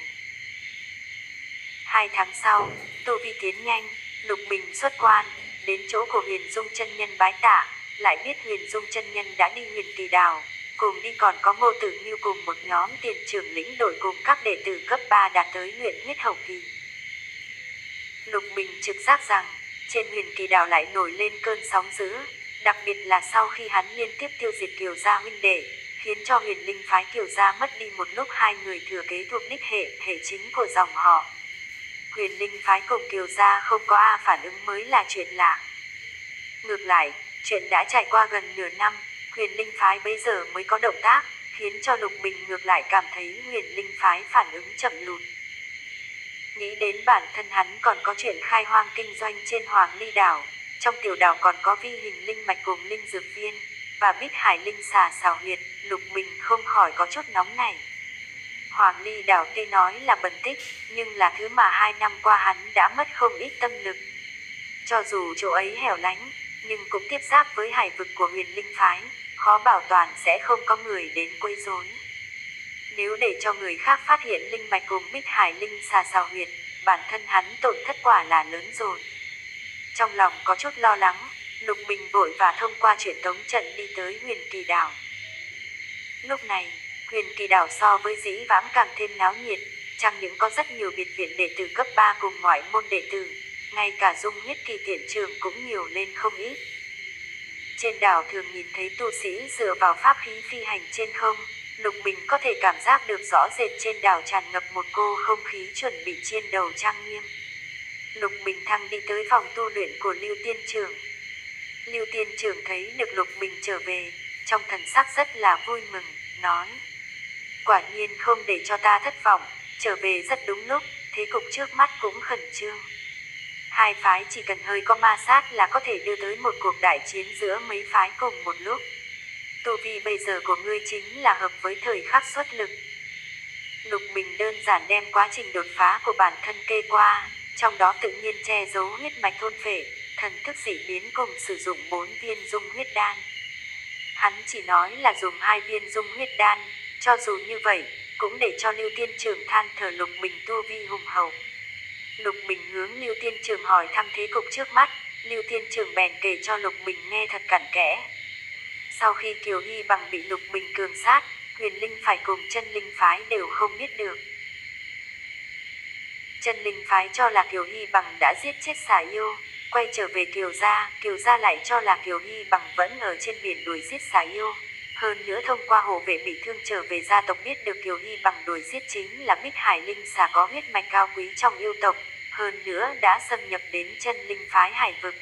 2 tháng sau, tu vi tiến nhanh, Lục Bình xuất quan, đến chỗ của Huyền Dung chân nhân bái tạ, lại biết Huyền Dung chân nhân đã đi Huyền Kỳ Đào, cùng đi còn có Ngô Tử Nghiêu cùng một nhóm tiền trưởng lĩnh đội cùng các đệ tử cấp 3 đạt tới luyện huyết hậu kỳ. Lục Bình trực giác rằng, trên Huyền Kỳ Đào lại nổi lên cơn sóng dữ, đặc biệt là sau khi hắn liên tiếp tiêu diệt Kiều gia huynh đệ, khiến cho Huyền Linh phái Kiều gia mất đi một lúc 2 người thừa kế thuộc đích hệ chính của dòng họ. Huyền Linh phái cùng Kiều gia không có phản ứng mới là chuyện lạ. Ngược lại, chuyện đã trải qua gần nửa năm, Huyền Linh phái bây giờ mới có động tác, khiến cho Lục Bình ngược lại cảm thấy Huyền Linh phái phản ứng chậm lụt. Nghĩ đến bản thân hắn còn có chuyện khai hoang kinh doanh trên Hoàng Ly đảo, trong tiểu đảo còn có vi hình linh mạch cùng linh dược viên, và Bích Hải linh xà xào huyệt, Lục Bình không khỏi có chút nóng nảy. Hoàng Ly đảo tuy nói là bần tích, nhưng là thứ mà 2 năm qua hắn đã mất không ít tâm lực. Cho dù chỗ ấy hẻo lánh, nhưng cũng tiếp giáp với hải vực của Huyền Linh phái, khó bảo toàn sẽ không có người đến quấy rối. Nếu để cho người khác phát hiện linh mạch cùng Bích Hải linh xà xào huyệt, bản thân hắn tổn thất quả là lớn rồi. Trong lòng có chút lo lắng, Lục Bình vội và thông qua truyền tống trận đi tới Huyền Kỳ đảo. Lúc này, Huyền Kỳ đảo so với dĩ vãng càng thêm náo nhiệt, chẳng những có rất nhiều biệt viện đệ tử cấp 3 cùng ngoại môn đệ tử, ngay cả dung huyết kỳ tiện trường cũng nhiều lên không ít. Trên đảo thường nhìn thấy tu sĩ dựa vào pháp khí phi hành trên không, Lục Bình có thể cảm giác được rõ rệt trên đảo tràn ngập một cô không khí chuẩn bị chiên đầu trang nghiêm. Lục Bình thăng đi tới phòng tu luyện của Lưu Tiên Trưởng. Lưu Tiên Trưởng thấy được Lục Bình trở về, trong thần sắc rất là vui mừng, nói: quả nhiên không để cho ta thất vọng, trở về rất đúng lúc, thế cục trước mắt cũng khẩn trương. Hai phái chỉ cần hơi có ma sát là có thể đưa tới một cuộc đại chiến giữa mấy phái cùng một lúc. Tu vi bây giờ của ngươi chính là hợp với thời khắc xuất lực. Lục Bình đơn giản đem quá trình đột phá của bản thân kê qua, trong đó tự nhiên che giấu huyết mạch thôn phệ, thần thức dị biến cùng sử dụng 4 viên dung huyết đan. Hắn chỉ nói là dùng 2 viên dung huyết đan, cho dù như vậy, cũng để cho Lưu Tiên Trưởng than thở Lục Bình tu vi hùng hậu. Lục Bình hướng Lưu Tiên Trường hỏi thăm thế cục trước mắt, Lưu Tiên Trường bèn kể cho Lục Bình nghe thật cặn kẽ. Sau khi Kiều Hy Bằng bị Lục Bình cường sát, Huyền Linh Phái cùng Chân Linh Phái đều không biết được. Chân Linh Phái cho là Kiều Hy Bằng đã giết chết Xà Yêu, quay trở về Kiều gia lại cho là Kiều Hy Bằng vẫn ở trên biển đuổi giết Xà Yêu. Hơn nữa thông qua hộ vệ bị thương trở về gia tộc biết được Kiều Hy Bằng đuổi giết chính là Bích Hải Linh Xà có huyết mạch cao quý trong yêu tộc, hơn nữa đã xâm nhập đến Chân Linh Phái hải vực.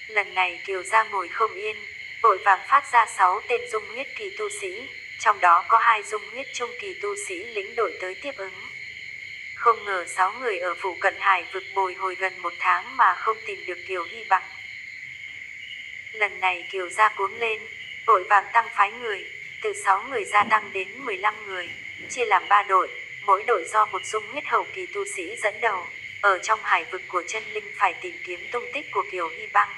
Lần này Kiều gia ngồi không yên, vội vàng phát ra 6 tên dung huyết kỳ tu sĩ, trong đó có 2 dung huyết trung kỳ tu sĩ lĩnh đội tới tiếp ứng. Không ngờ 6 người ở phụ cận hải vực bồi hồi gần 1 tháng mà không tìm được Kiều Hy Bằng. Lần này Kiều gia cuống lên, vội vàng tăng phái người, từ 6 người gia tăng đến 15 người, chia làm 3 đội, mỗi đội do một dung huyết hậu kỳ tu sĩ dẫn đầu, ở trong hải vực của Chân Linh phải tìm kiếm tung tích của Kiều Hy Bằng.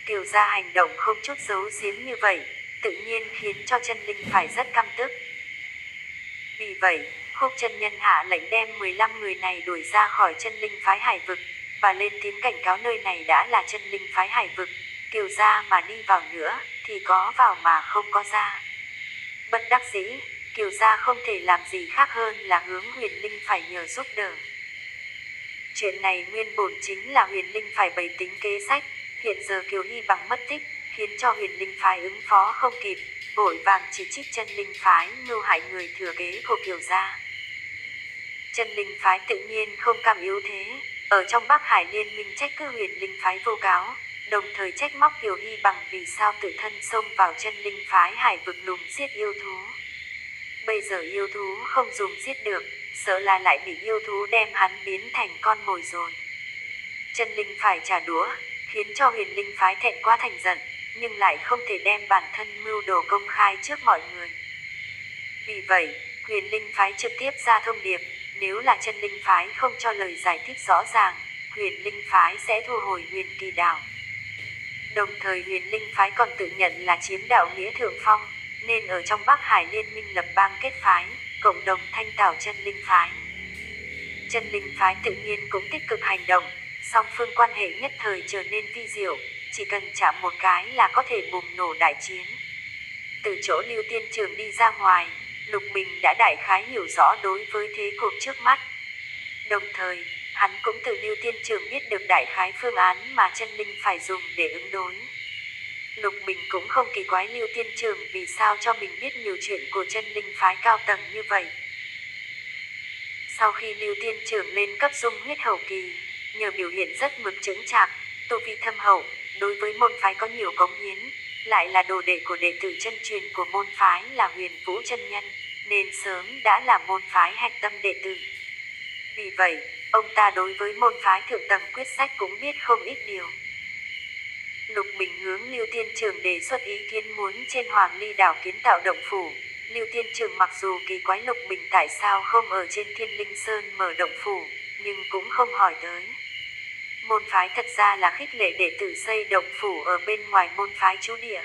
Kiều gia hành động không chút giấu giếm như vậy, tự nhiên khiến cho Chân Linh phải rất căm tức. Vì vậy, Khúc chân nhân hạ lệnh đem 15 người này đuổi ra khỏi Chân Linh Phái hải vực, và lên tiếng cảnh cáo nơi này đã là Chân Linh Phái hải vực, Kiều gia mà đi vào nữa thì có vào mà không có ra. Bất đắc dĩ, Kiều gia không thể làm gì khác hơn là hướng Huyền Linh phải nhờ giúp đỡ. Chuyện này nguyên bổn chính là Huyền Linh phải bày tính kế sách, hiện giờ Kiều Hy Bằng mất tích, khiến cho Huyền Linh Phái ứng phó không kịp, vội vàng chỉ trích Chân Linh Phái mưu hại người thừa kế của Kiều gia. Chân Linh Phái tự nhiên không cam yếu thế, ở trong Bắc Hải liên minh trách cứ Huyền Linh Phái vô cáo, đồng thời trách móc Kiều Hy Bằng vì sao tự thân xông vào Chân Linh Phái hải vực lùng giết yêu thú. Bây giờ yêu thú không dùng giết được, sợ là lại bị yêu thú đem hắn biến thành con mồi rồi. Chân Linh phải trả đũa, khiến cho Huyền Linh Phái thẹn quá thành giận, nhưng lại không thể đem bản thân mưu đồ công khai trước mọi người. Vì vậy, Huyền Linh Phái trực tiếp ra thông điệp, nếu là Chân Linh Phái không cho lời giải thích rõ ràng, Huyền Linh Phái sẽ thu hồi Huyền Kỳ Đảo. Đồng thời Huyền Linh Phái còn tự nhận là chiếm đạo nghĩa thượng phong, nên ở trong Bắc Hải liên minh lập bang kết phái, cộng đồng thanh tảo Chân Linh Phái. Chân Linh Phái tự nhiên cũng tích cực hành động, song phương quan hệ nhất thời trở nên vi diệu, chỉ cần chạm một cái là có thể bùng nổ đại chiến. Từ chỗ Lưu Tiên Trường đi ra ngoài, Lục Bình đã đại khái hiểu rõ đối với thế cục trước mắt. Đồng thời, hắn cũng từ Lưu Tiên Trường biết được đại khái phương án mà Chân Linh phải dùng để ứng đối. Lục Bình cũng không kỳ quái Lưu Tiên Trường vì sao cho mình biết nhiều chuyện của Chân Linh Phái cao tầng như vậy. Sau khi Lưu Tiên Trường lên cấp dung huyết hậu kỳ, nhờ biểu hiện rất mực chững chạc, tu vi thâm hậu, đối với môn phái có nhiều cống hiến, lại là đồ đệ của đệ tử chân truyền của môn phái là Huyền Vũ chân nhân, nên sớm đã là môn phái hạch tâm đệ tử. Vì vậy, ông ta đối với môn phái thượng tầng quyết sách cũng biết không ít điều. Lục Bình hướng Lưu Tiên Trường đề xuất ý kiến muốn trên Hoàng Ly đảo kiến tạo động phủ. Lưu Tiên Trường mặc dù kỳ quái Lục Bình tại sao không ở trên Thiên Linh Sơn mở động phủ, nhưng cũng không hỏi tới. Môn phái thật ra là khích lệ đệ tử xây động phủ ở bên ngoài môn phái trú địa.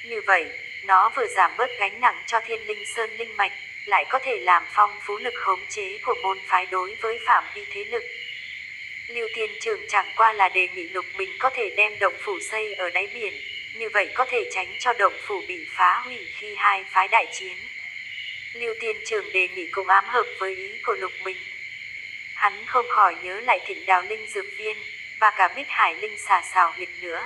Như vậy, nó vừa giảm bớt gánh nặng cho Thiên Linh Sơn linh mạch, lại có thể làm phong phú lực khống chế của môn phái đối với phạm vi thế lực. Lưu Tiên Trường chẳng qua là đề nghị Lục Bình có thể đem động phủ xây ở đáy biển, như vậy có thể tránh cho động phủ bị phá hủy khi hai phái đại chiến. Lưu Tiên Trường đề nghị cũng ám hợp với ý của Lục Bình. Hắn không khỏi nhớ lại Thịnh Đào Linh Dược Viên và cả Bích Hải Linh Xà Xào Huyệt nữa.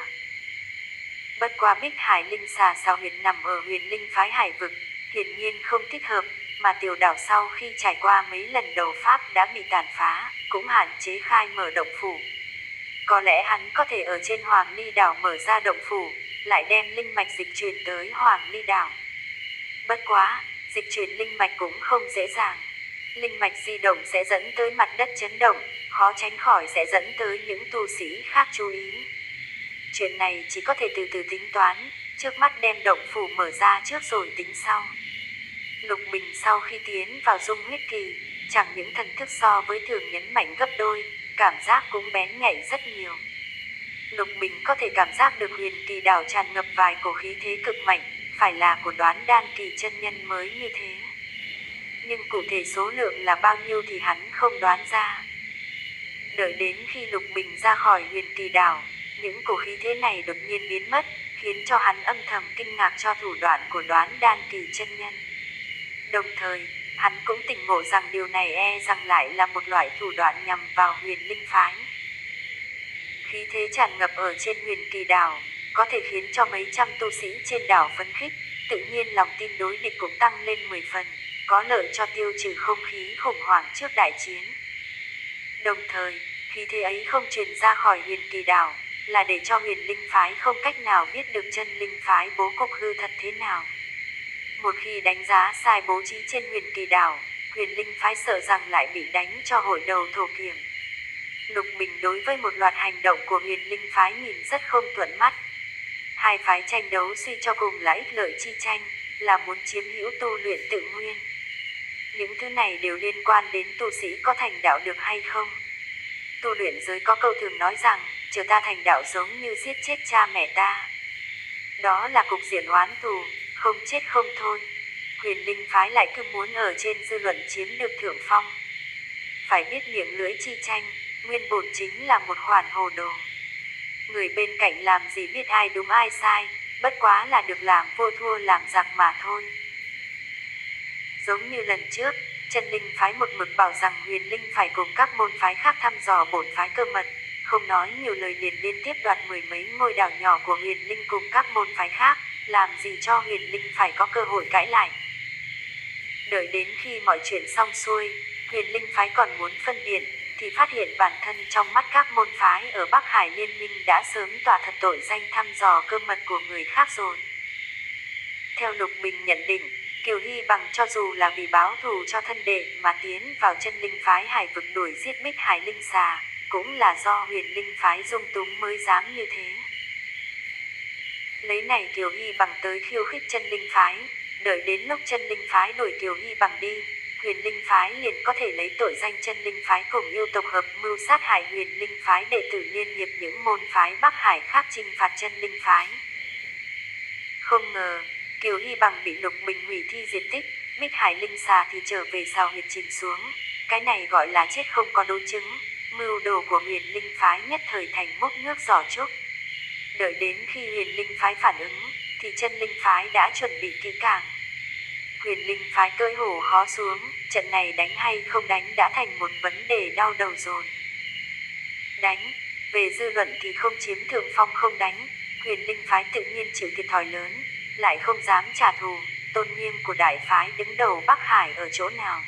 Bất qua Bích Hải Linh Xà Xào Huyệt nằm ở Huyền Linh Phái hải vực, hiển nhiên không thích hợp, mà tiểu đảo sau khi trải qua mấy lần đấu pháp đã bị tàn phá, cũng hạn chế khai mở động phủ. Có lẽ hắn có thể ở trên Hoàng Ly đảo mở ra động phủ, lại đem linh mạch dịch chuyển tới Hoàng Ly đảo. Bất quá, dịch chuyển linh mạch cũng không dễ dàng. Linh mạch di động sẽ dẫn tới mặt đất chấn động, khó tránh khỏi sẽ dẫn tới những tu sĩ khác chú ý. Chuyện này chỉ có thể từ từ tính toán, trước mắt đem động phủ mở ra trước rồi tính sau. Lục Bình sau khi tiến vào dung huyết kỳ, chẳng những thần thức so với thường nhấn mạnh gấp đôi, cảm giác cũng bén nhạy rất nhiều. Lục Bình có thể cảm giác được Huyền Kỳ đảo tràn ngập vài cổ khí thế cực mạnh, phải là của Đoán Đan kỳ chân nhân mới như thế. Nhưng cụ thể số lượng là bao nhiêu thì hắn không đoán ra. Đợi đến khi Lục Bình ra khỏi Huyền Kỳ Đảo, những cổ khí thế này đột nhiên biến mất, khiến cho hắn âm thầm kinh ngạc cho thủ đoạn của Đoán Đan Kỳ chân nhân. Đồng thời, hắn cũng tỉnh ngộ rằng điều này e rằng lại là một loại thủ đoạn nhằm vào Huyền Linh phái. Khí thế tràn ngập ở trên Huyền Kỳ Đảo, có thể khiến cho mấy trăm tu sĩ trên đảo phấn khích, tự nhiên lòng tin đối địch cũng tăng lên 10 phần, có lợi cho tiêu trừ không khí khủng hoảng trước đại chiến. Đồng thời, khí thế ấy không truyền ra khỏi Huyền Kỳ Đảo, là để cho Huyền Linh phái không cách nào biết được chân linh phái bố cục hư thật thế nào. Một khi đánh giá sai bố trí trên Huyền Kỳ Đảo, Huyền Linh phái sợ rằng lại bị đánh cho hội đầu thổ kiểm. Lục Bình đối với một loạt hành động của Huyền Linh phái nhìn rất không thuận mắt. Hai phái tranh đấu suy cho cùng là ích lợi chi tranh, là muốn chiếm hữu tu luyện tự nguyên. Những thứ này đều liên quan đến tu sĩ có thành đạo được hay không. Tu luyện giới có câu thường nói rằng, chờ ta thành đạo giống như giết chết cha mẹ ta. Đó là cục diện oán thù, không chết không thôi. Huyền Linh phái lại cứ muốn ở trên dư luận chiếm được thượng phong. Phải biết miệng lưỡi chi tranh, nguyên bổn chính là một khoản hồ đồ. Người bên cạnh làm gì biết ai đúng ai sai, bất quá là được làm vua thua làm giặc mà thôi. Giống như lần trước, chân linh phái một mực bảo rằng Huyền Linh phải cùng các môn phái khác thăm dò bổn phái cơ mật, không nói nhiều lời liền liên tiếp đoạt mười mấy ngôi đảo nhỏ của Huyền Linh cùng các môn phái khác, làm gì cho Huyền Linh phải có cơ hội cãi lại. Đợi đến khi mọi chuyện xong xuôi, Huyền Linh phái còn muốn phân biệt, thì phát hiện bản thân trong mắt các môn phái ở Bắc Hải Liên minh đã sớm tỏa thật tội danh thăm dò cơ mật của người khác rồi. Theo Lục Bình nhận định, Kiều Hy Bằng cho dù là vì báo thù cho thân đệ mà tiến vào chân linh phái Hải vực đuổi giết Bích Hải Linh Xà, cũng là do Huyền Linh phái dung túng mới dám như thế. Lấy này Kiều Hy Bằng tới khiêu khích chân linh phái, đợi đến lúc chân linh phái đuổi Kiều Hy Bằng đi, Huyền Linh phái liền có thể lấy tội danh chân linh phái cùng yêu tộc hợp mưu sát hại Huyền Linh phái đệ tử liên hiệp những môn phái Bắc Hải khác trừng phạt chân linh phái. Không ngờ, Kiều Hy Bằng bị Lục Bình hủy thi diệt tích, Bích Hải Linh Xà thì trở về sao huyệt chìm xuống. Cái này gọi là chết không có đối chứng, mưu đồ của Huyền Linh phái nhất thời thành múc nước giỏ trúc. Đợi đến khi Huyền Linh phái phản ứng, thì chân linh phái đã chuẩn bị kỹ càng. Huyền Linh phái cưỡi hổ khó xuống, trận này đánh hay không đánh đã thành một vấn đề đau đầu rồi. Đánh, về dư luận thì không chiếm thượng phong không đánh, Huyền Linh phái tự nhiên chịu thiệt thòi lớn, lại không dám trả thù, tôn nghiêm của đại phái đứng đầu Bắc Hải ở chỗ nào.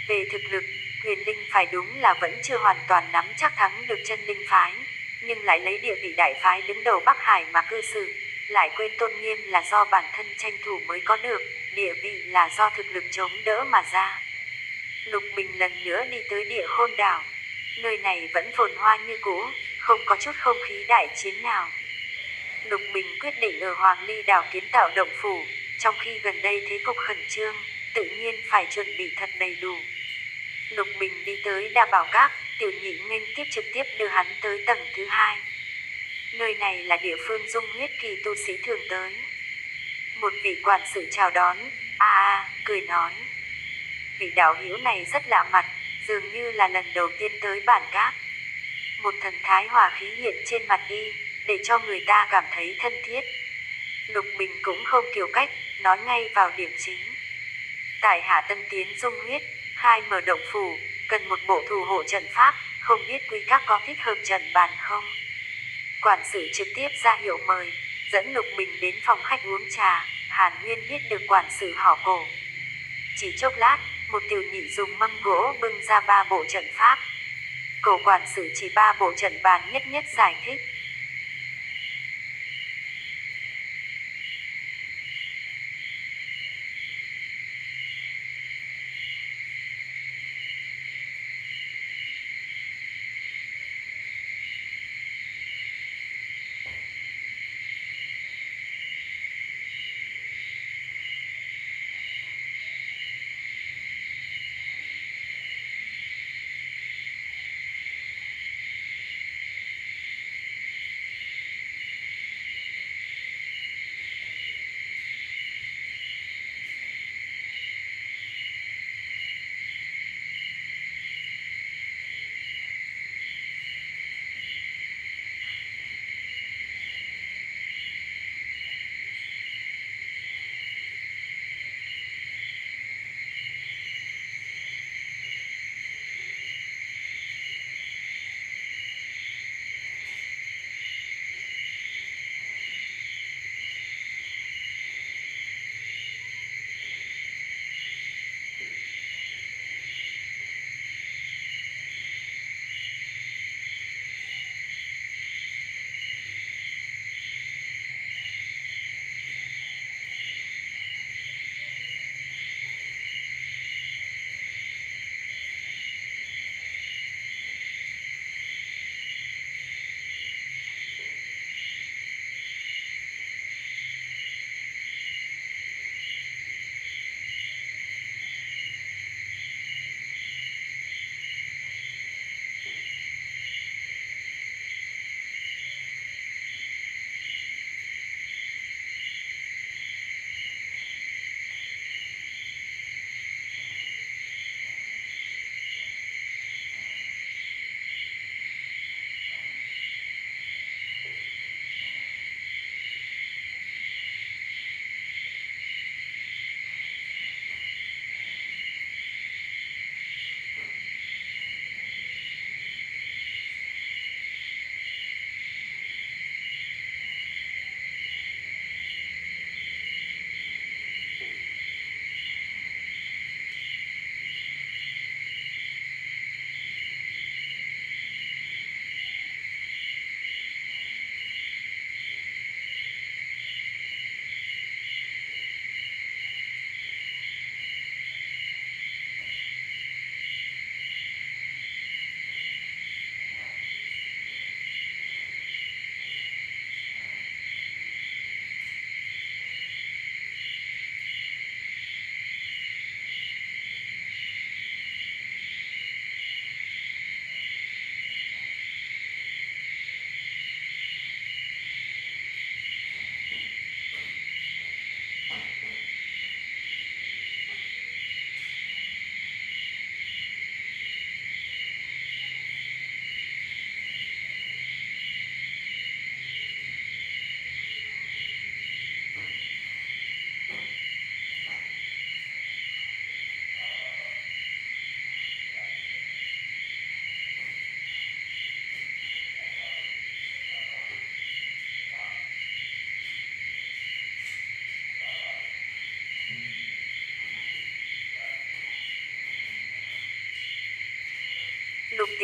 Về thực lực, Huyền Linh phái đúng là vẫn chưa hoàn toàn nắm chắc thắng được chân linh phái, nhưng lại lấy địa vị đại phái đứng đầu Bắc Hải mà cư xử, lại quên tôn nghiêm là do bản thân tranh thủ mới có được, địa vị là do thực lực chống đỡ mà ra. Lục Bình lần nữa đi tới Địa Khôn đảo, nơi này vẫn phồn hoa như cũ, không có chút không khí đại chiến nào. Lục Bình quyết định ở Hoàng Ly đảo kiến tạo động phủ, trong khi gần đây thế cục khẩn trương, tự nhiên phải chuẩn bị thật đầy đủ. Lục Bình đi tới Đa Bảo Các, Tiểu Nhị nghênh tiếp trực tiếp đưa hắn tới tầng thứ 2. Nơi này là địa phương dung huyết kỳ tu sĩ thường tới. Một vị quản sự chào đón, cười nói. Vị đạo hữu này rất lạ mặt, dường như là lần đầu tiên tới bản các. Một thần thái hòa khí hiện trên mặt y, để cho người ta cảm thấy thân thiết. Lục Bình cũng không kiêu cách, nói ngay vào điểm chính. Tại hạ tân tiến dung huyết, khai mở động phủ, cần một bộ thủ hộ trận pháp, không biết quý các có thích hợp trận bàn không? Quản sự trực tiếp ra hiệu mời, dẫn Lục Bình đến phòng khách uống trà. Hàn Huyên biết được quản sự họ Cổ. Chỉ chốc lát, một tiểu nhị dùng mâm gỗ bưng ra 3 bộ trận pháp. Cổ quản sự chỉ 3 bộ trận bàn nhất nhất giải thích.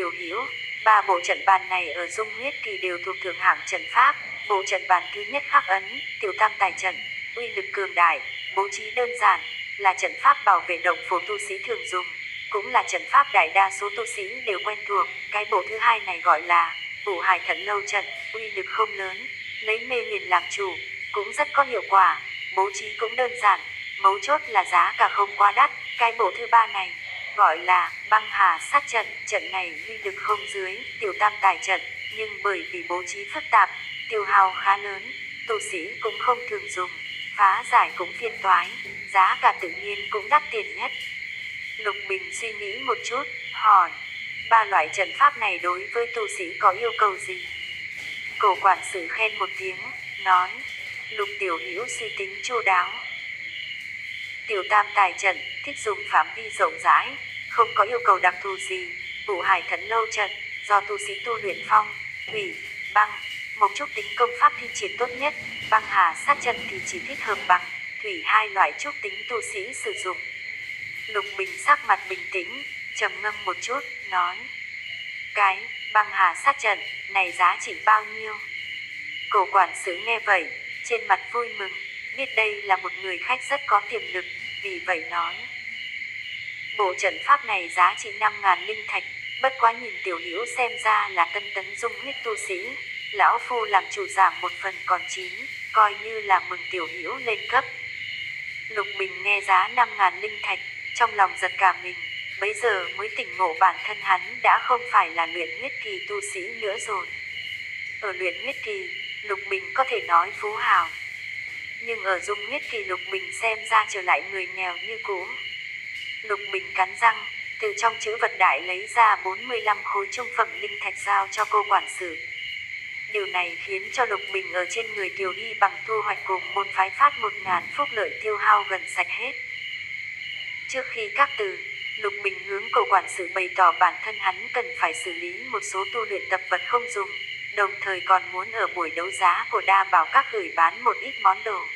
Tiểu Hữu, 3 bộ trận bàn này ở Dung Huyết Kỳ đều thuộc thượng hạng trận pháp. Bộ trận bàn thứ nhất khắc ấn, Tiểu Tam Tài trận, uy lực cường đại, bố trí đơn giản, là trận pháp bảo vệ động phủ tu sĩ thường dùng, cũng là trận pháp đại đa số tu sĩ đều quen thuộc. Cái bộ thứ hai này gọi là Vũ Hải Thận Lâu trận, uy lực không lớn, lấy mê huyền làm chủ, cũng rất có hiệu quả, bố trí cũng đơn giản, mấu chốt là giá cả không quá đắt. Cái bộ thứ ba này gọi là Băng Hà Sát trận, trận này uy lực không dưới Tiểu Tam Tài trận, nhưng bởi vì bố trí phức tạp, tiêu hao khá lớn, tu sĩ cũng không thường dùng, phá giải cũng phiền toái, giá cả tự nhiên cũng đắt tiền nhất. Lục Bình suy nghĩ một chút, hỏi, 3 loại trận pháp này đối với tu sĩ có yêu cầu gì? Cổ quản sự khen một tiếng, nói, Lục tiểu hữu suy tính chu đáo. Tiểu Tam Tài trận thích dùng phạm vi rộng rãi, không có yêu cầu đặc thù gì. Vũ Hải Thận Lâu trận do tu sĩ tu luyện phong, thủy, băng, một trúc tính công pháp thi triển tốt nhất. Băng Hà Sát trận thì chỉ thích hợp bằng thủy 2 loại trúc tính tu sĩ sử dụng. Lục Bình sắc mặt bình tĩnh, trầm ngâm một chút, nói, cái Băng Hà Sát trận này giá trị bao nhiêu? Cổ quản sự nghe vậy, trên mặt vui mừng, biết đây là một người khách rất có tiềm lực, vì vậy nói, bộ trận pháp này giá trị 5.000 linh thạch, bất quá nhìn tiểu hữu xem ra là tân tấn dung huyết tu sĩ, lão phu làm chủ giảm 1 phần còn 9, coi như là mừng tiểu hữu lên cấp. Lục Bình nghe giá 5.000 linh thạch, trong lòng giật cả mình, bấy giờ mới tỉnh ngộ bản thân hắn đã không phải là luyện huyết kỳ tu sĩ nữa rồi. Ở luyện huyết kỳ, Lục Bình có thể nói phú hào, nhưng ở dung huyết kỳ Lục Bình xem ra trở lại người nghèo như cũ. Lục Bình cắn răng, từ trong chữ vật đại lấy ra 45 khối trung phẩm linh thạch giao cho cô quản sự. Điều này khiến cho Lục Bình ở trên người Kiều Hy bằng thu hoạch cùng môn phái phát 1.000 phúc lợi tiêu hao gần sạch hết. Trước khi các từ, Lục Bình hướng cô quản sự bày tỏ bản thân hắn cần phải xử lý một số tu luyện tập vật không dùng, đồng thời còn muốn ở buổi đấu giá của Đa Bảo Các gửi bán một ít món đồ.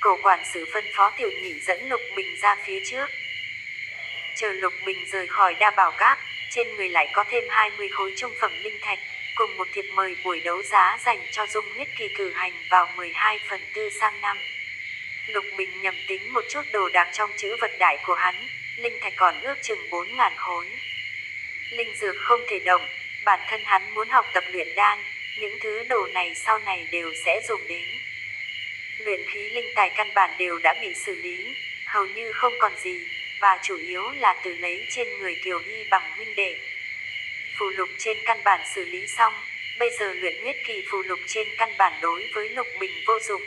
Cổ quản sự phân phó Tiểu Nhị dẫn Lục Bình ra phía trước. Chờ Lục Bình rời khỏi Đa Bảo Các, trên người lại có thêm 20 khối trung phẩm linh thạch, cùng một thiệp mời buổi đấu giá dành cho dung huyết kỳ cử hành vào 12/4 sang năm. Lục Bình nhầm tính một chút đồ đạc trong chữ vật đại của hắn, linh thạch còn ước chừng 4.000 khối. Linh dược không thể động, bản thân hắn muốn học tập luyện đan, những thứ đồ này sau này đều sẽ dùng đến. Luyện khí linh tài căn bản đều đã bị xử lý, hầu như không còn gì, và chủ yếu là từ lấy trên người Kiều Hy bằng huynh đệ. Phù lục trên căn bản xử lý xong, bây giờ luyện huyết kỳ phù lục trên căn bản đối với Lục Bình vô dụng.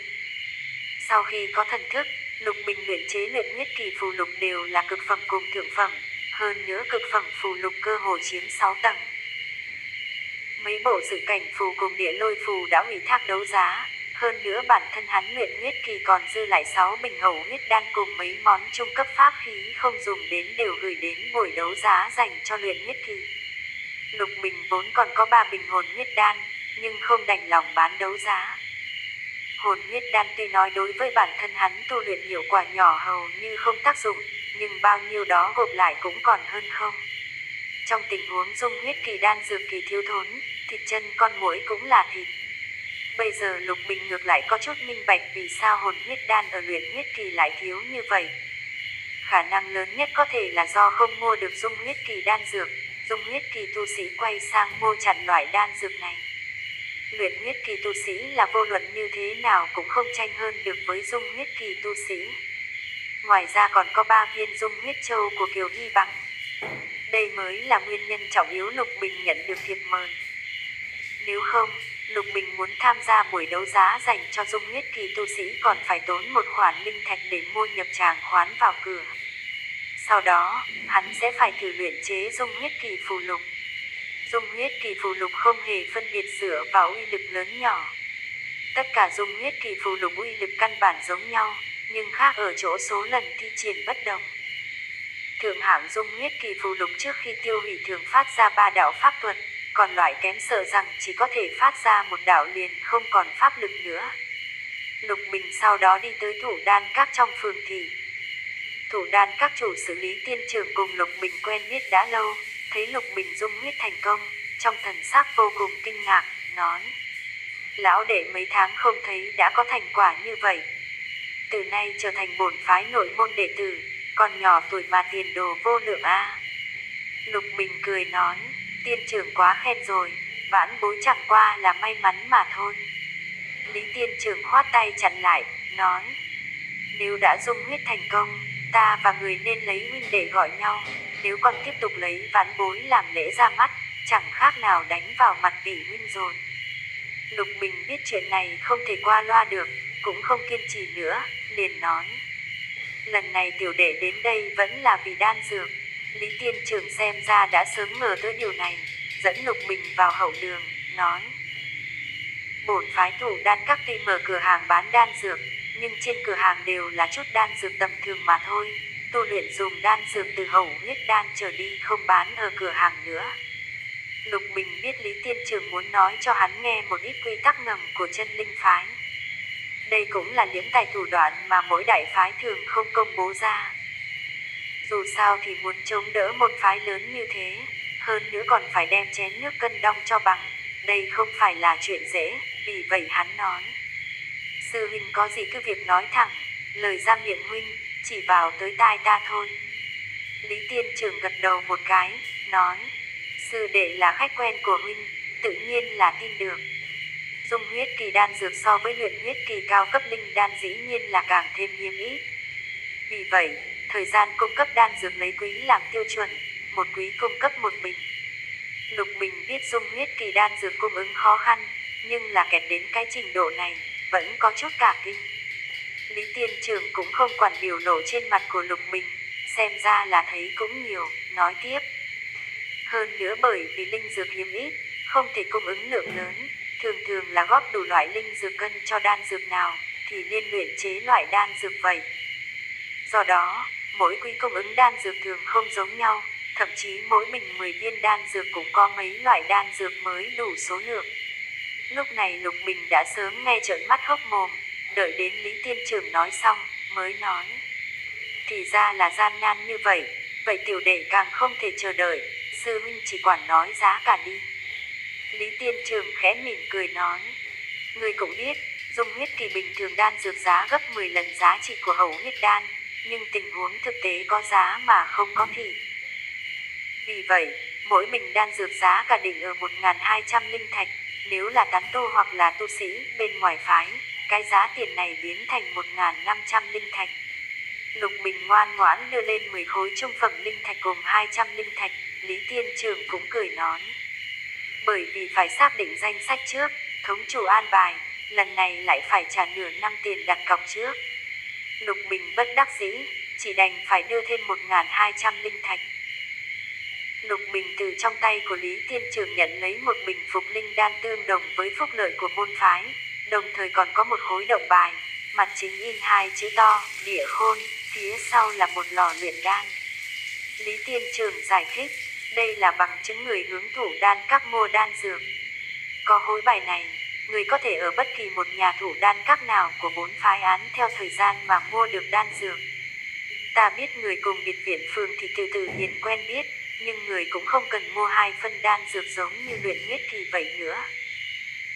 Sau khi có thần thức, Lục Bình luyện chế luyện huyết kỳ phù lục đều là cực phẩm cùng thượng phẩm, hơn nữa cực phẩm phù lục cơ hồ chiếm 6 tầng. Mấy bộ dự cảnh phù cùng địa lôi phù đã ủy thác đấu giá, hơn nữa bản thân hắn luyện huyết kỳ còn dư lại 6 bình hậu huyết đan cùng mấy món trung cấp pháp khí không dùng đến đều gửi đến buổi đấu giá dành cho luyện huyết kỳ. Lục Bình vốn còn có 3 bình hồn huyết đan, nhưng không đành lòng bán đấu giá. Hồn huyết đan tuy nói đối với bản thân hắn tu luyện hiệu quả nhỏ hầu như không tác dụng, nhưng bao nhiêu đó gộp lại cũng còn hơn không. Trong tình huống dung huyết kỳ đan dược kỳ thiếu thốn, thịt chân con muỗi cũng là thịt. Bây giờ Lục Bình ngược lại có chút minh bạch vì sao hồn huyết đan ở luyện huyết kỳ lại thiếu như vậy. Khả năng lớn nhất có thể là do không mua được dung huyết kỳ đan dược, dung huyết kỳ tu sĩ quay sang mua chặn loại đan dược này. Luyện huyết kỳ tu sĩ là vô luận như thế nào cũng không tranh hơn được với dung huyết kỳ tu sĩ. Ngoài ra còn có 3 viên dung huyết châu của Kiều Hy bằng. Đây mới là nguyên nhân trọng yếu Lục Bình nhận được thiệp mời. Nếu không, Lục Bình muốn tham gia buổi đấu giá dành cho dung huyết kỳ tu sĩ còn phải tốn một khoản linh thạch để mua nhập tràng khoán vào cửa. Sau đó, hắn sẽ phải thử luyện chế dung huyết kỳ phù lục. Dung huyết kỳ phù lục không hề phân biệt dựa vào uy lực lớn nhỏ. Tất cả dung huyết kỳ phù lục uy lực căn bản giống nhau, nhưng khác ở chỗ số lần thi triển bất đồng. Thượng hạng dung huyết kỳ phù lục trước khi tiêu hủy thường phát ra 3 đạo pháp thuật, còn loại kém sợ rằng chỉ có thể phát ra 1 đạo liền không còn pháp lực nữa. Lục Bình sau đó đi tới Thủ Đan Các trong phường thị. Thủ Đan Các chủ xử lý tiên trưởng cùng Lục Bình quen biết đã lâu, thấy Lục Bình dung huyết thành công, trong thần sắc vô cùng kinh ngạc, nói: lão đệ mấy tháng không thấy đã có thành quả như vậy. Từ nay trở thành bổn phái nội môn đệ tử, còn nhỏ tuổi mà tiền đồ vô lượng a. Lục Bình cười nói: tiên trưởng quá khen rồi, vãn bối chẳng qua là may mắn mà thôi. Lý tiên trưởng khoát tay chặn lại, nói: nếu đã dung huyết thành công, ta và người nên lấy huynh đệ gọi nhau, nếu còn tiếp tục lấy vãn bối làm lễ ra mắt, chẳng khác nào đánh vào mặt vị huynh rồi. Lục Bình biết chuyện này không thể qua loa được, cũng không kiên trì nữa, liền nói: lần này tiểu đệ đến đây vẫn là vì đan dược. Lý tiên trưởng xem ra đã sớm ngờ tới điều này, dẫn Lục Bình vào hậu đường, nói: bổn phái Thủ Đan Các tuy mở cửa hàng bán đan dược, nhưng trên cửa hàng đều là chút đan dược tầm thường mà thôi. Tu luyện dùng đan dược từ hậu huyết đan trở đi không bán ở cửa hàng nữa. Lục Bình biết Lý tiên trưởng muốn nói cho hắn nghe một ít quy tắc ngầm của chân linh phái. Đây cũng là liếm tài thủ đoạn mà mỗi đại phái thường không công bố ra. Dù sao thì muốn chống đỡ môn phái lớn như thế, hơn nữa còn phải đem chén nước cân đong cho bằng, đây không phải là chuyện dễ, vì vậy hắn nói: sư huynh có gì cứ việc nói thẳng, lời ra miệng huynh, chỉ vào tới tai ta thôi. Lý tiên trưởng gật đầu một cái, nói: sư đệ là khách quen của huynh, tự nhiên là tin được. Dung huyết kỳ đan dược so với luyện huyết kỳ cao cấp linh đan dĩ nhiên là càng thêm hiếm ít. Vì vậy, thời gian cung cấp đan dược lấy quý làm tiêu chuẩn, một quý cung cấp một bình. Lục Bình biết dung huyết kỳ đan dược cung ứng khó khăn, nhưng là kẹt đến cái trình độ này, vẫn có chút cả kinh. Lý tiên trưởng cũng không quản biểu lộ trên mặt của Lục Bình, xem ra là thấy cũng nhiều, nói tiếp: hơn nữa bởi vì linh dược hiếm ít, không thể cung ứng lượng lớn, thường thường là góp đủ loại linh dược cân cho đan dược nào, thì liên luyện chế loại đan dược vậy. Do đó, mỗi quý cung ứng đan dược thường không giống nhau, thậm chí mỗi bình 10 viên đan dược cũng có mấy loại đan dược mới đủ số lượng. Lúc này Lục Bình đã sớm nghe trợn mắt hốc mồm, đợi đến Lý tiên trưởng nói xong, mới nói: thì ra là gian nan như vậy, vậy tiểu đệ càng không thể chờ đợi, sư huynh chỉ quản nói giá cả đi. Lý tiên trưởng khẽ mỉm cười nói: người cũng biết, dung huyết kỳ bình thường đan dược giá gấp 10 lần giá trị của hậu huyết đan, nhưng tình huống thực tế có giá mà không có thị. Vì vậy, mỗi bình đan dược giá cả định ở 1.200 linh thạch, nếu là tán tu hoặc là tu sĩ bên ngoài phái, cái giá tiền này biến thành 1.500 linh thạch. Lục Bình ngoan ngoãn đưa lên 10 khối trung phẩm linh thạch gồm 200 linh thạch, Lý tiên trưởng cũng cười nói: bởi vì phải xác định danh sách trước, thống chủ an bài, lần này lại phải trả nửa năm tiền đặt cọc trước. Lục Bình bất đắc dĩ, chỉ đành phải đưa thêm 1.200 linh thạch. Lục Bình từ trong tay của Lý tiên trưởng nhận lấy một bình phục linh đan tương đồng với phúc lợi của môn phái, đồng thời còn có một khối động bài, mặt chính in 2 chữ to, Địa Khôn, phía sau là một lò luyện đan. Lý tiên trưởng giải thích, đây là bằng chứng người hướng thủ đan các mua đan dược. Có khối bài này, người có thể ở bất kỳ một nhà thủ đan các nào của 4 phái án theo thời gian mà mua được đan dược. Ta biết người cùng biệt viện phường thì từ từ hiền quen biết, nhưng người cũng không cần mua 2 phân đan dược giống như luyện huyết kỳ vậy nữa.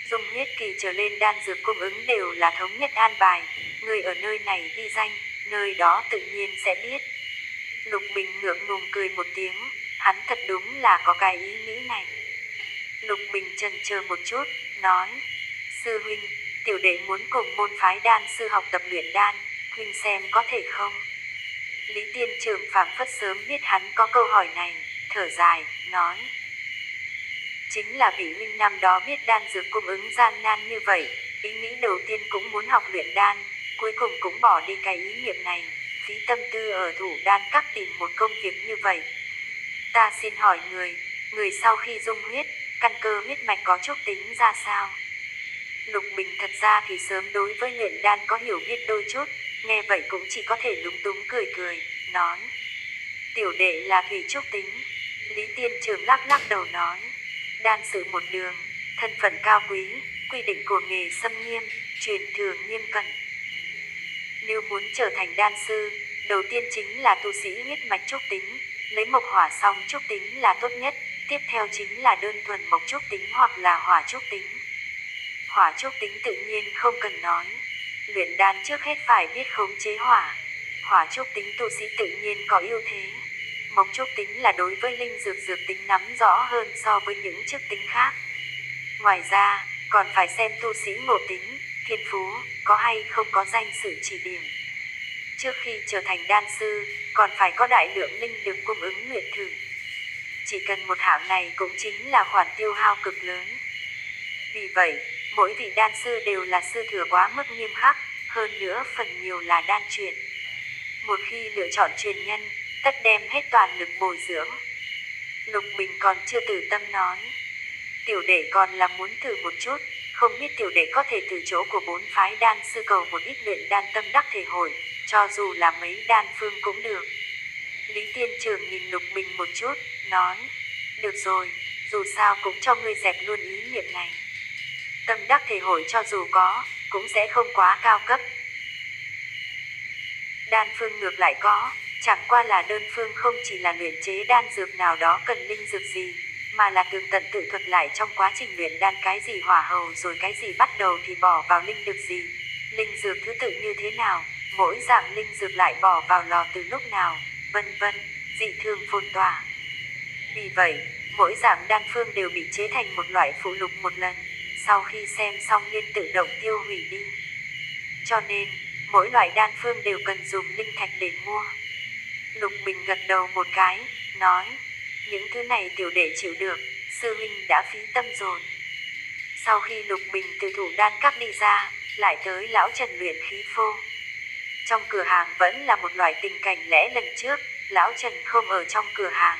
Dung huyết kỳ trở lên đan dược cung ứng đều là thống nhất an bài, người ở nơi này ghi danh, nơi đó tự nhiên sẽ biết. Lục Bình ngượng ngùng cười một tiếng, hắn thật đúng là có cái ý nghĩ này. Lục Bình chần chờ một chút, nói: sư huynh, tiểu đệ muốn cùng môn phái đan sư học tập luyện đan, huynh xem có thể không? Lý tiên trưởng phảng phất sớm biết hắn có câu hỏi này, thở dài, nói: chính là vị huynh năm đó biết đan dược cung ứng gian nan như vậy, ý nghĩ đầu tiên cũng muốn học luyện đan, cuối cùng cũng bỏ đi cái ý niệm này, phí tâm tư ở thủ đan các tìm một công việc như vậy. Ta xin hỏi người sau khi dung huyết, căn cơ huyết mạch có chút tính ra sao? Lục Bình thật ra thì sớm đối với luyện đan có hiểu biết đôi chút, nghe vậy cũng chỉ có thể lúng túng cười cười, nói: tiểu đệ là thủy trúc tính. Lý tiên trưởng lắc lắc đầu nói: đan sự một đường, thân phận cao quý, quy định của nghề xâm nghiêm, truyền thừa nghiêm cẩn. Nếu muốn trở thành đan sư, đầu tiên chính là tu sĩ huyết mạch trúc tính, Lấy mộc hỏa song trúc tính là tốt nhất, tiếp theo chính là đơn thuần mộc trúc tính hoặc là hỏa trúc tính. Hỏa trúc tính tự nhiên không cần nói. Luyện đan trước hết phải biết khống chế hỏa. Hỏa trúc tính tu sĩ tự nhiên có ưu thế. Mộc trúc tính là đối với linh dược tính nắm rõ hơn so với những chức tính khác. Ngoài ra, còn phải xem tu sĩ ngộ tính, thiên phú, có hay không có danh sự chỉ điểm. Trước khi trở thành đan sư, còn phải có đại lượng linh lực cung ứng luyện thử. Chỉ cần một hạng này cũng chính là khoản tiêu hao cực lớn. Vì vậy, mỗi vị đan sư đều là sư thừa quá mức nghiêm khắc, hơn nữa phần nhiều là đan truyền. Một khi lựa chọn truyền nhân, tất đem hết toàn lực bồi dưỡng. Lục Bình còn chưa từ tâm nói. Tiểu đệ còn là muốn thử một chút, không biết tiểu đệ có thể từ chỗ của 4 phái đan sư cầu một ít luyện đan tâm đắc thể hội, cho dù là mấy đan phương cũng được. Lý Tiên Trưởng nhìn Lục Bình một chút, nói, được rồi, dù sao cũng cho ngươi dẹp luôn ý niệm này. Tâm đắc thể hội cho dù có, cũng sẽ không quá cao cấp. Đan phương ngược lại có, chẳng qua là đơn phương không chỉ là luyện chế đan dược nào đó cần linh dược gì, mà là tường tận tự thuật lại trong quá trình luyện đan cái gì hỏa hầu rồi cái gì bắt đầu thì bỏ vào linh dược gì, linh dược thứ tự như thế nào, mỗi dạng linh dược lại bỏ vào lò từ lúc nào, vân vân, dị thường phồn tỏa. Vì vậy, mỗi dạng đan phương đều bị chế thành một loại phụ lục một lần, sau khi xem xong liền tự động tiêu hủy đi. Cho nên, mỗi loại đan phương đều cần dùng linh thạch để mua. Lục Bình gật đầu một cái, nói, những thứ này tiểu đệ chịu được, sư huynh đã phí tâm rồi. Sau khi Lục Bình từ thủ đan các đi ra, lại tới lão Trần luyện khí phô. Trong cửa hàng vẫn là một loại tình cảnh lẽ lần trước, lão Trần không ở trong cửa hàng.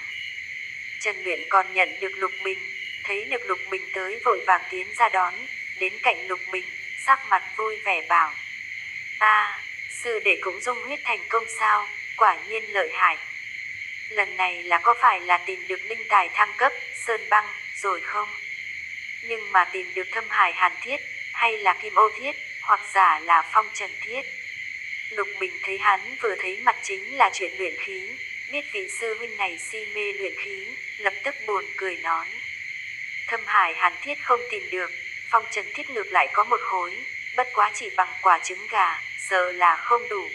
Trần Luyện còn nhận được Lục Bình, thấy được Lục Bình tới vội vàng tiến ra đón, đến cạnh Lục Bình, sắc mặt vui vẻ bảo. Sư đệ cũng dung huyết thành công sao, quả nhiên lợi hại. Lần này là có phải là tìm được linh tài thăng cấp, Sơn Băng, rồi không? Nhưng mà tìm được Thâm Hải Hàn Thiết, hay là Kim Ô Thiết, hoặc giả là Phong Trần Thiết. Lục Bình thấy hắn vừa thấy mặt chính là chuyện luyện khí, biết vị sư huynh này si mê luyện khí, lập tức buồn cười nói. Thâm Hải Hàn Thiết không tìm được, Phong Trần Thiết ngược lại có một khối, bất quá chỉ bằng quả trứng gà, sợ là không đủ.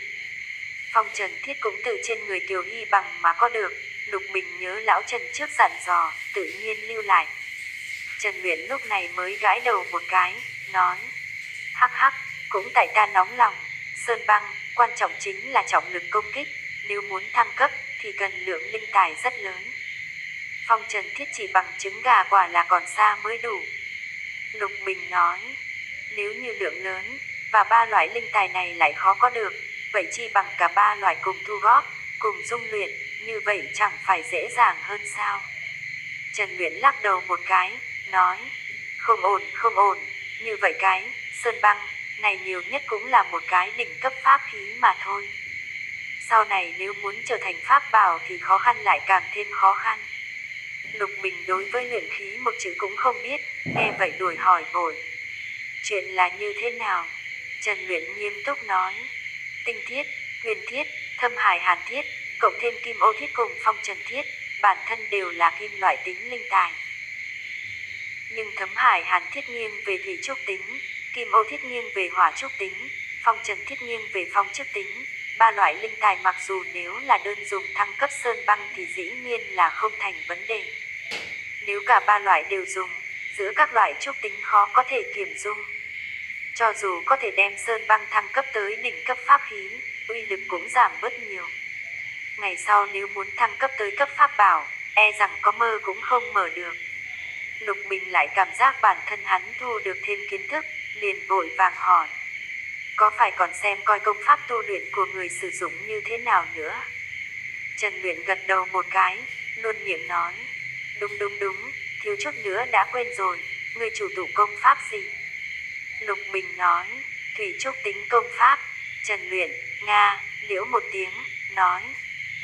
Phong Trần Thiết cũng từ trên người Kiều Hy bằng mà có được, Lục Bình nhớ lão Trần trước dặn dò, tự nhiên lưu lại. Trần Luyện lúc này mới gãi đầu một cái, nói, hắc hắc, cũng tại ta nóng lòng, Sơn Băng, quan trọng chính là trọng lực công kích, nếu muốn thăng cấp thì cần lượng linh tài rất lớn. Phong Trần Thiết chỉ bằng trứng gà quả là còn xa mới đủ. Lục Bình nói, nếu như lượng lớn, và 3 loại linh tài này lại khó có được, vậy chi bằng cả 3 loại cùng thu góp, cùng dung luyện, như vậy chẳng phải dễ dàng hơn sao? Trần Luyện lắc đầu một cái, nói, không ổn, như vậy cái, Sơn Băng, này nhiều nhất cũng là một cái đỉnh cấp pháp khí mà thôi. Sau này nếu muốn trở thành pháp bảo thì khó khăn lại càng thêm khó khăn. Lục Bình đối với luyện khí một chữ cũng không biết, nghe vậy đuổi hỏi vội. Chuyện là như thế nào? Trần Luyện nghiêm túc nói, tinh thiết, huyền thiết, Thâm Hải Hàn Thiết, cộng thêm Kim Ô Thiết cùng Phong Trần Thiết, bản thân đều là kim loại tính linh tài. Nhưng Thâm Hải Hàn Thiết nghiêng về thủy trúc tính, Kim Ô Thiết nghiêng về hỏa trúc tính, Phong Trần Thiết nghiêng về phong trúc tính. 3 loại linh tài mặc dù nếu là đơn dùng thăng cấp Sơn Băng thì dĩ nhiên là không thành vấn đề. Nếu cả 3 loại đều dùng, giữa các loại trúc tính khó có thể kiểm dung. Cho dù có thể đem Sơn Băng thăng cấp tới đỉnh cấp pháp khí, uy lực cũng giảm bớt nhiều. Ngày sau nếu muốn thăng cấp tới cấp pháp bảo, e rằng có mơ cũng không mở được. Lục Bình lại cảm giác bản thân hắn thu được thêm kiến thức, liền vội vàng hỏi. Có phải còn xem coi công pháp tu luyện của người sử dụng như thế nào nữa? Trần Luyện gật đầu một cái, luôn miệng nói. Đúng, thiếu chút nữa đã quên rồi, người chủ tụ công pháp gì? Lục Bình nói, thủy trúc tính công pháp. Trần Luyện, liễu một tiếng, nói,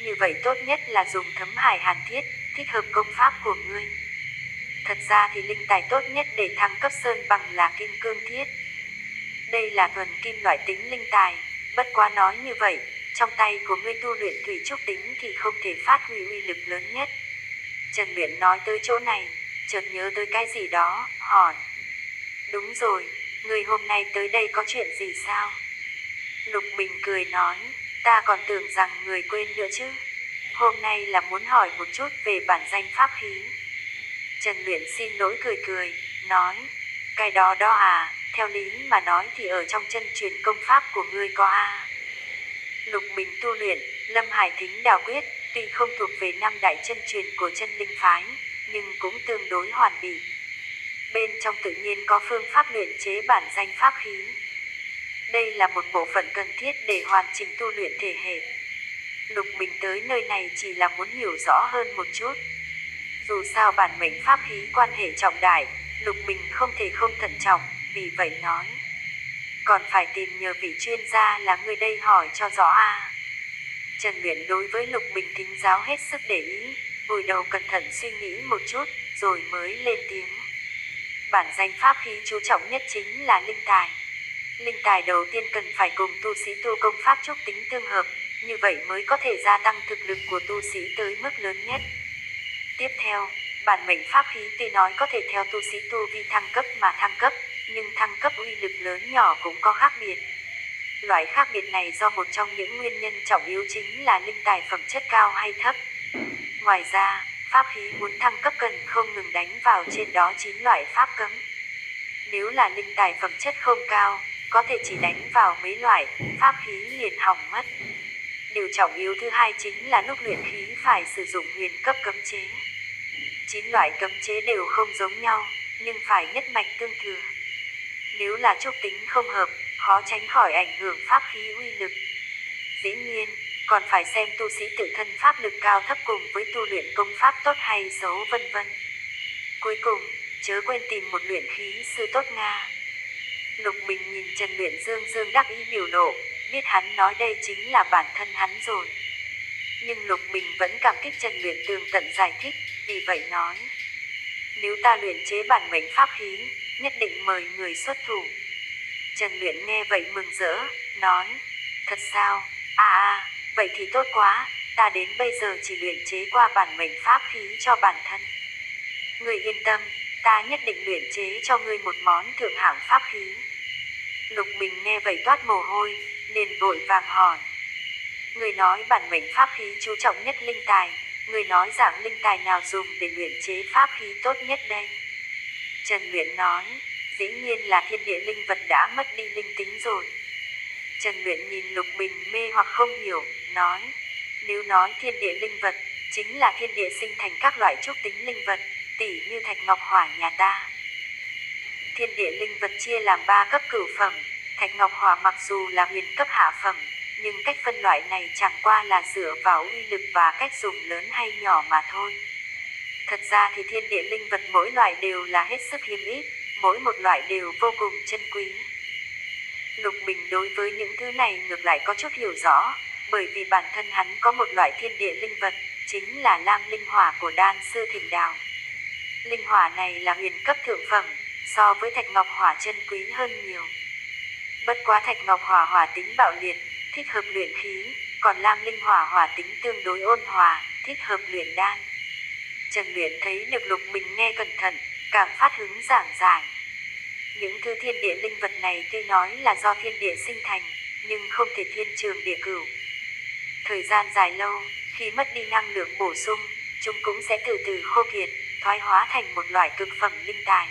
như vậy tốt nhất là dùng Thâm Hải Hàn Thiết, thích hợp công pháp của ngươi. Thật ra thì linh tài tốt nhất để thăng cấp Sơn Băng là Kim Cương Thiết. Đây là thuần kim loại tính linh tài, bất quá nói như vậy, trong tay của ngươi tu luyện thủy trúc tính thì không thể phát huy uy lực lớn nhất. Trần Luyện nói tới chỗ này, chợt nhớ tới cái gì đó, hỏi. Đúng rồi, ngươi hôm nay tới đây có chuyện gì sao? Lục Bình cười nói, ta còn tưởng rằng người quên nữa chứ. Hôm nay là muốn hỏi một chút về bản danh pháp khí. Trần Luyện xin lỗi cười cười, nói, cái đó à, theo lý mà nói thì ở trong chân truyền công pháp của ngươi có a. Lục Bình tu luyện Lâm Hải Thính Đào Quyết, tuy không thuộc về năm đại chân truyền của chân linh phái, nhưng cũng tương đối hoàn bị. Bên trong tự nhiên có phương pháp luyện chế bản danh pháp khí. Đây là một bộ phận cần thiết để hoàn chỉnh tu luyện thể hệ. Lục Bình tới nơi này chỉ là muốn hiểu rõ hơn một chút. Dù sao bản mệnh pháp khí quan hệ trọng đại, Lục Bình không thể không thận trọng, vì vậy nói. Còn phải tìm nhờ vị chuyên gia là người đây hỏi cho rõ a. Trần Luyện đối với Lục Bình thính giáo hết sức để ý, vùi đầu cẩn thận suy nghĩ một chút, rồi mới lên tiếng. Bản danh pháp khí chú trọng nhất chính là linh tài. Linh tài đầu tiên cần phải cùng tu sĩ tu công pháp trúc tính tương hợp, như vậy mới có thể gia tăng thực lực của tu sĩ tới mức lớn nhất. Tiếp theo, bản mệnh pháp khí tuy nói có thể theo tu sĩ tu vi thăng cấp mà thăng cấp, nhưng thăng cấp uy lực lớn nhỏ cũng có khác biệt. Loại khác biệt này do một trong những nguyên nhân trọng yếu chính là linh tài phẩm chất cao hay thấp. Ngoài ra, pháp khí muốn thăng cấp cần không ngừng đánh vào trên đó 9 loại pháp cấm. Nếu là linh tài phẩm chất không cao, có thể chỉ đánh vào mấy loại, pháp khí liền hỏng mất. Điều trọng yếu thứ hai chính là lúc luyện khí phải sử dụng huyền cấp cấm chế. 9 loại cấm chế đều không giống nhau, nhưng phải nhất mạch tương thừa. Nếu là trúc tính không hợp, khó tránh khỏi ảnh hưởng pháp khí uy lực. Dĩ nhiên, còn phải xem tu sĩ tự thân pháp lực cao thấp cùng với tu luyện công pháp tốt hay xấu vân vân. Cuối cùng, chớ quên tìm một luyện khí sư tốt nga. Lục Bình nhìn Trần Luyện dương đắc ý biểu lộ, biết hắn nói đây chính là bản thân hắn rồi. Nhưng Lục Bình vẫn cảm kích Trần Luyện tường tận giải thích, vì vậy nói. Nếu ta luyện chế bản mệnh pháp khí, nhất định mời người xuất thủ. Trần Luyện nghe vậy mừng rỡ, nói. Thật sao? Vậy thì tốt quá, ta đến bây giờ chỉ luyện chế qua bản mệnh pháp khí cho bản thân. Người yên tâm, ta nhất định luyện chế cho ngươi một món thượng hạng pháp khí. Lục Bình nghe vậy toát mồ hôi, liền vội vàng hỏi. Người nói bản mệnh pháp khí chú trọng nhất linh tài, người nói dạng linh tài nào dùng để luyện chế pháp khí tốt nhất đây? Trần Luyện nói, dĩ nhiên là thiên địa linh vật đã mất đi linh tính rồi. Trần Luyện nhìn Lục Bình mê hoặc không hiểu, nói, nếu nói thiên địa linh vật, chính là thiên địa sinh thành các loại trúc tính linh vật, tỉ như thạch ngọc hỏa nhà ta. Thiên địa linh vật chia làm 3 cấp cửu phẩm, thạch ngọc hỏa mặc dù là huyền cấp hạ phẩm, nhưng cách phân loại này chẳng qua là dựa vào uy lực và cách dùng lớn hay nhỏ mà thôi. Thật ra thì thiên địa linh vật mỗi loại đều là hết sức hiếm ít, mỗi một loại đều vô cùng chân quý. Lục Bình đối với những thứ này ngược lại có chút hiểu rõ, bởi vì bản thân hắn có một loại thiên địa linh vật, chính là lam linh hỏa của đan sư Thịnh Đào. Linh hỏa này là huyền cấp thượng phẩm, so với thạch ngọc hỏa chân quý hơn nhiều. Bất quá thạch ngọc hỏa hỏa tính bạo liệt, thích hợp luyện khí, còn lam linh hỏa hỏa tính tương đối ôn hòa, thích hợp luyện đan. Trần Luyện thấy được Lục Bình nghe cẩn thận, càng phát hứng giảng giải. Những thứ thiên địa linh vật này tuy nói là do thiên địa sinh thành, nhưng không thể thiên trường địa cửu. Thời gian dài lâu, khi mất đi năng lượng bổ sung, chúng cũng sẽ từ từ khô kiệt, thoái hóa thành một loại cực phẩm linh tài.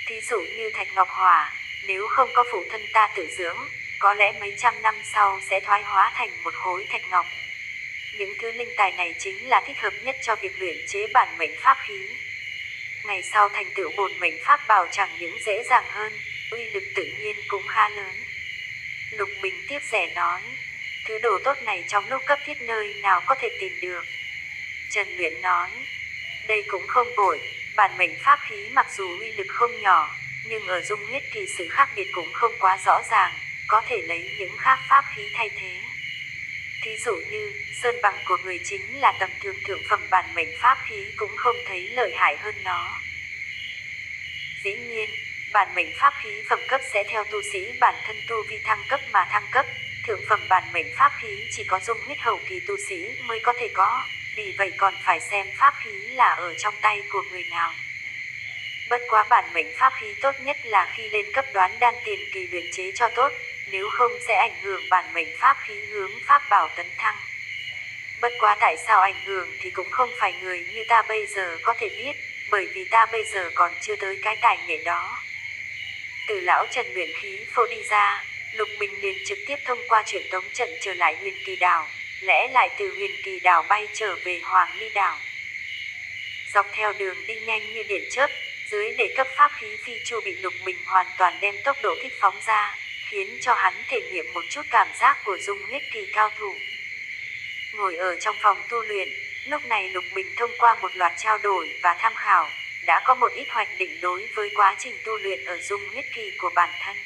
Thí dụ như thạch ngọc hỏa, nếu không có phụ thân ta tự dưỡng, có lẽ mấy trăm năm sau sẽ thoái hóa thành một khối thạch ngọc. Những thứ linh tài này chính là thích hợp nhất cho việc luyện chế bản mệnh pháp khí. Ngày sau thành tựu bổn mệnh pháp bảo chẳng những dễ dàng hơn, uy lực tự nhiên cũng khá lớn. Lục Bình tiếp rẻ nói, thứ đồ tốt này trong lúc cấp thiết nơi nào có thể tìm được. Trần Luyện nói, đây cũng không vội, bản mệnh pháp khí mặc dù uy lực không nhỏ, nhưng ở dung huyết kỳ sự khác biệt cũng không quá rõ ràng, có thể lấy những khác pháp khí thay thế. Thí dụ như, sơn bằng của người chính là tầm thường thượng phẩm bản mệnh pháp khí cũng không thấy lợi hại hơn nó. Dĩ nhiên, bản mệnh pháp khí phẩm cấp sẽ theo tu sĩ bản thân tu vi thăng cấp mà thăng cấp, Thượng phẩm bản mệnh pháp khí chỉ có dung huyết hậu kỳ tu sĩ mới có thể có, vì vậy còn phải xem pháp khí là ở trong tay của người nào. Bất quá bản mệnh pháp khí tốt nhất là khi lên cấp đoán đan tiền kỳ luyện chế cho tốt, nếu không sẽ ảnh hưởng bản mệnh pháp khí hướng pháp bảo tấn thăng. Bất quá tại sao ảnh hưởng thì cũng không phải người như ta bây giờ có thể biết, bởi vì ta bây giờ còn chưa tới cái tài nghệ đó. Từ lão Trần luyện khí phô đi ra, Lục Bình liền trực tiếp thông qua truyền tống trận trở lại Huyền Kỳ Đảo, lẽ lại từ Huyền Kỳ Đảo bay trở về Hoàng Ly Đảo. Dọc theo đường đi nhanh như điện chớp, dưới để cấp pháp khí phi chu bị Lục Bình hoàn toàn đem tốc độ thích phóng ra, khiến cho hắn thể nghiệm một chút cảm giác của dung huyết kỳ cao thủ. Ngồi ở trong phòng tu luyện, lúc này Lục Bình thông qua một loạt trao đổi và tham khảo, đã có một ít hoạch định đối với quá trình tu luyện ở dung huyết kỳ của bản thân.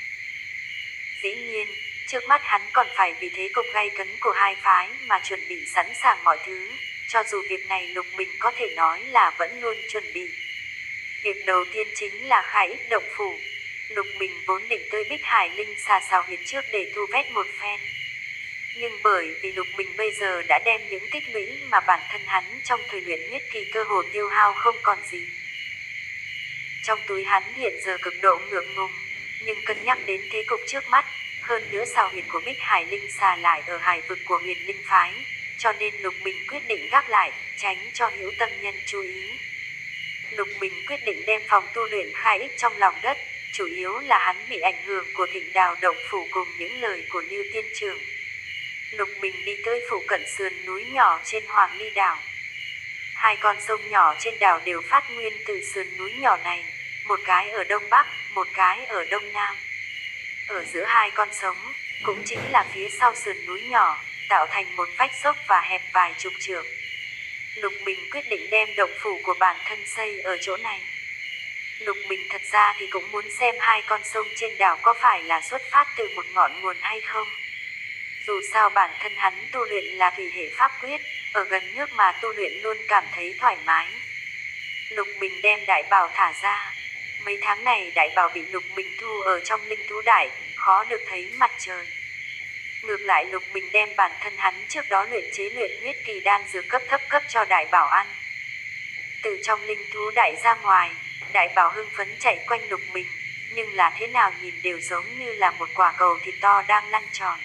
Dĩ nhiên, trước mắt hắn còn phải vì thế cục gay cấn của hai phái mà chuẩn bị sẵn sàng mọi thứ, cho dù việc này Lục Bình có thể nói là vẫn luôn chuẩn bị. Việc đầu tiên chính là khai ích động phủ. Lục Bình vốn định tới Bích Hải Linh Xà Xào Huyệt trước để thu vét một phen. Nhưng bởi vì Lục Bình bây giờ đã đem những tích lũy mà bản thân hắn trong thời luyện huyết kỳ cơ hồ tiêu hao không còn gì. Trong túi hắn hiện giờ cực độ ngượng ngùng, nhưng cân nhắc đến thế cục trước mắt, hơn nữa xào huyệt của Bích Hải Linh Xà lại ở hải vực của Huyền Linh phái, cho nên Lục Bình quyết định gác lại, tránh cho hữu tâm nhân chú ý. Lục Bình quyết định đem phòng tu luyện khai ích trong lòng đất, chủ yếu là hắn bị ảnh hưởng của Thịnh Đào động phủ cùng những lời của Lưu Tiên Trưởng. Lục Bình đi tới phụ cận sườn núi nhỏ trên Hoàng Ly Đảo. Hai con sông nhỏ trên đảo đều phát nguyên từ sườn núi nhỏ này, một cái ở đông bắc, một cái ở đông nam. Ở giữa hai con sông, cũng chính là phía sau sườn núi nhỏ, tạo thành một vách dốc và hẹp vài chục trượng. Lục Bình quyết định đem động phủ của bản thân xây ở chỗ này. Lục Bình thật ra thì cũng muốn xem hai con sông trên đảo có phải là xuất phát từ một ngọn nguồn hay không. Dù sao bản thân hắn tu luyện là thủy hệ pháp quyết, ở gần nước mà tu luyện luôn cảm thấy thoải mái. Lục Bình đem đại bảo thả ra. Mấy tháng này đại bảo bị Lục Bình thu ở trong linh thú đại, khó được thấy mặt trời. Ngược lại Lục Bình đem bản thân hắn trước đó luyện chế luyện huyết kỳ đan dược cấp cho đại bảo ăn. Từ trong linh thú đại ra ngoài, đại bảo hưng phấn chạy quanh Lục Bình, nhưng là thế nào nhìn đều giống như là một quả cầu thịt to đang lăn tròn.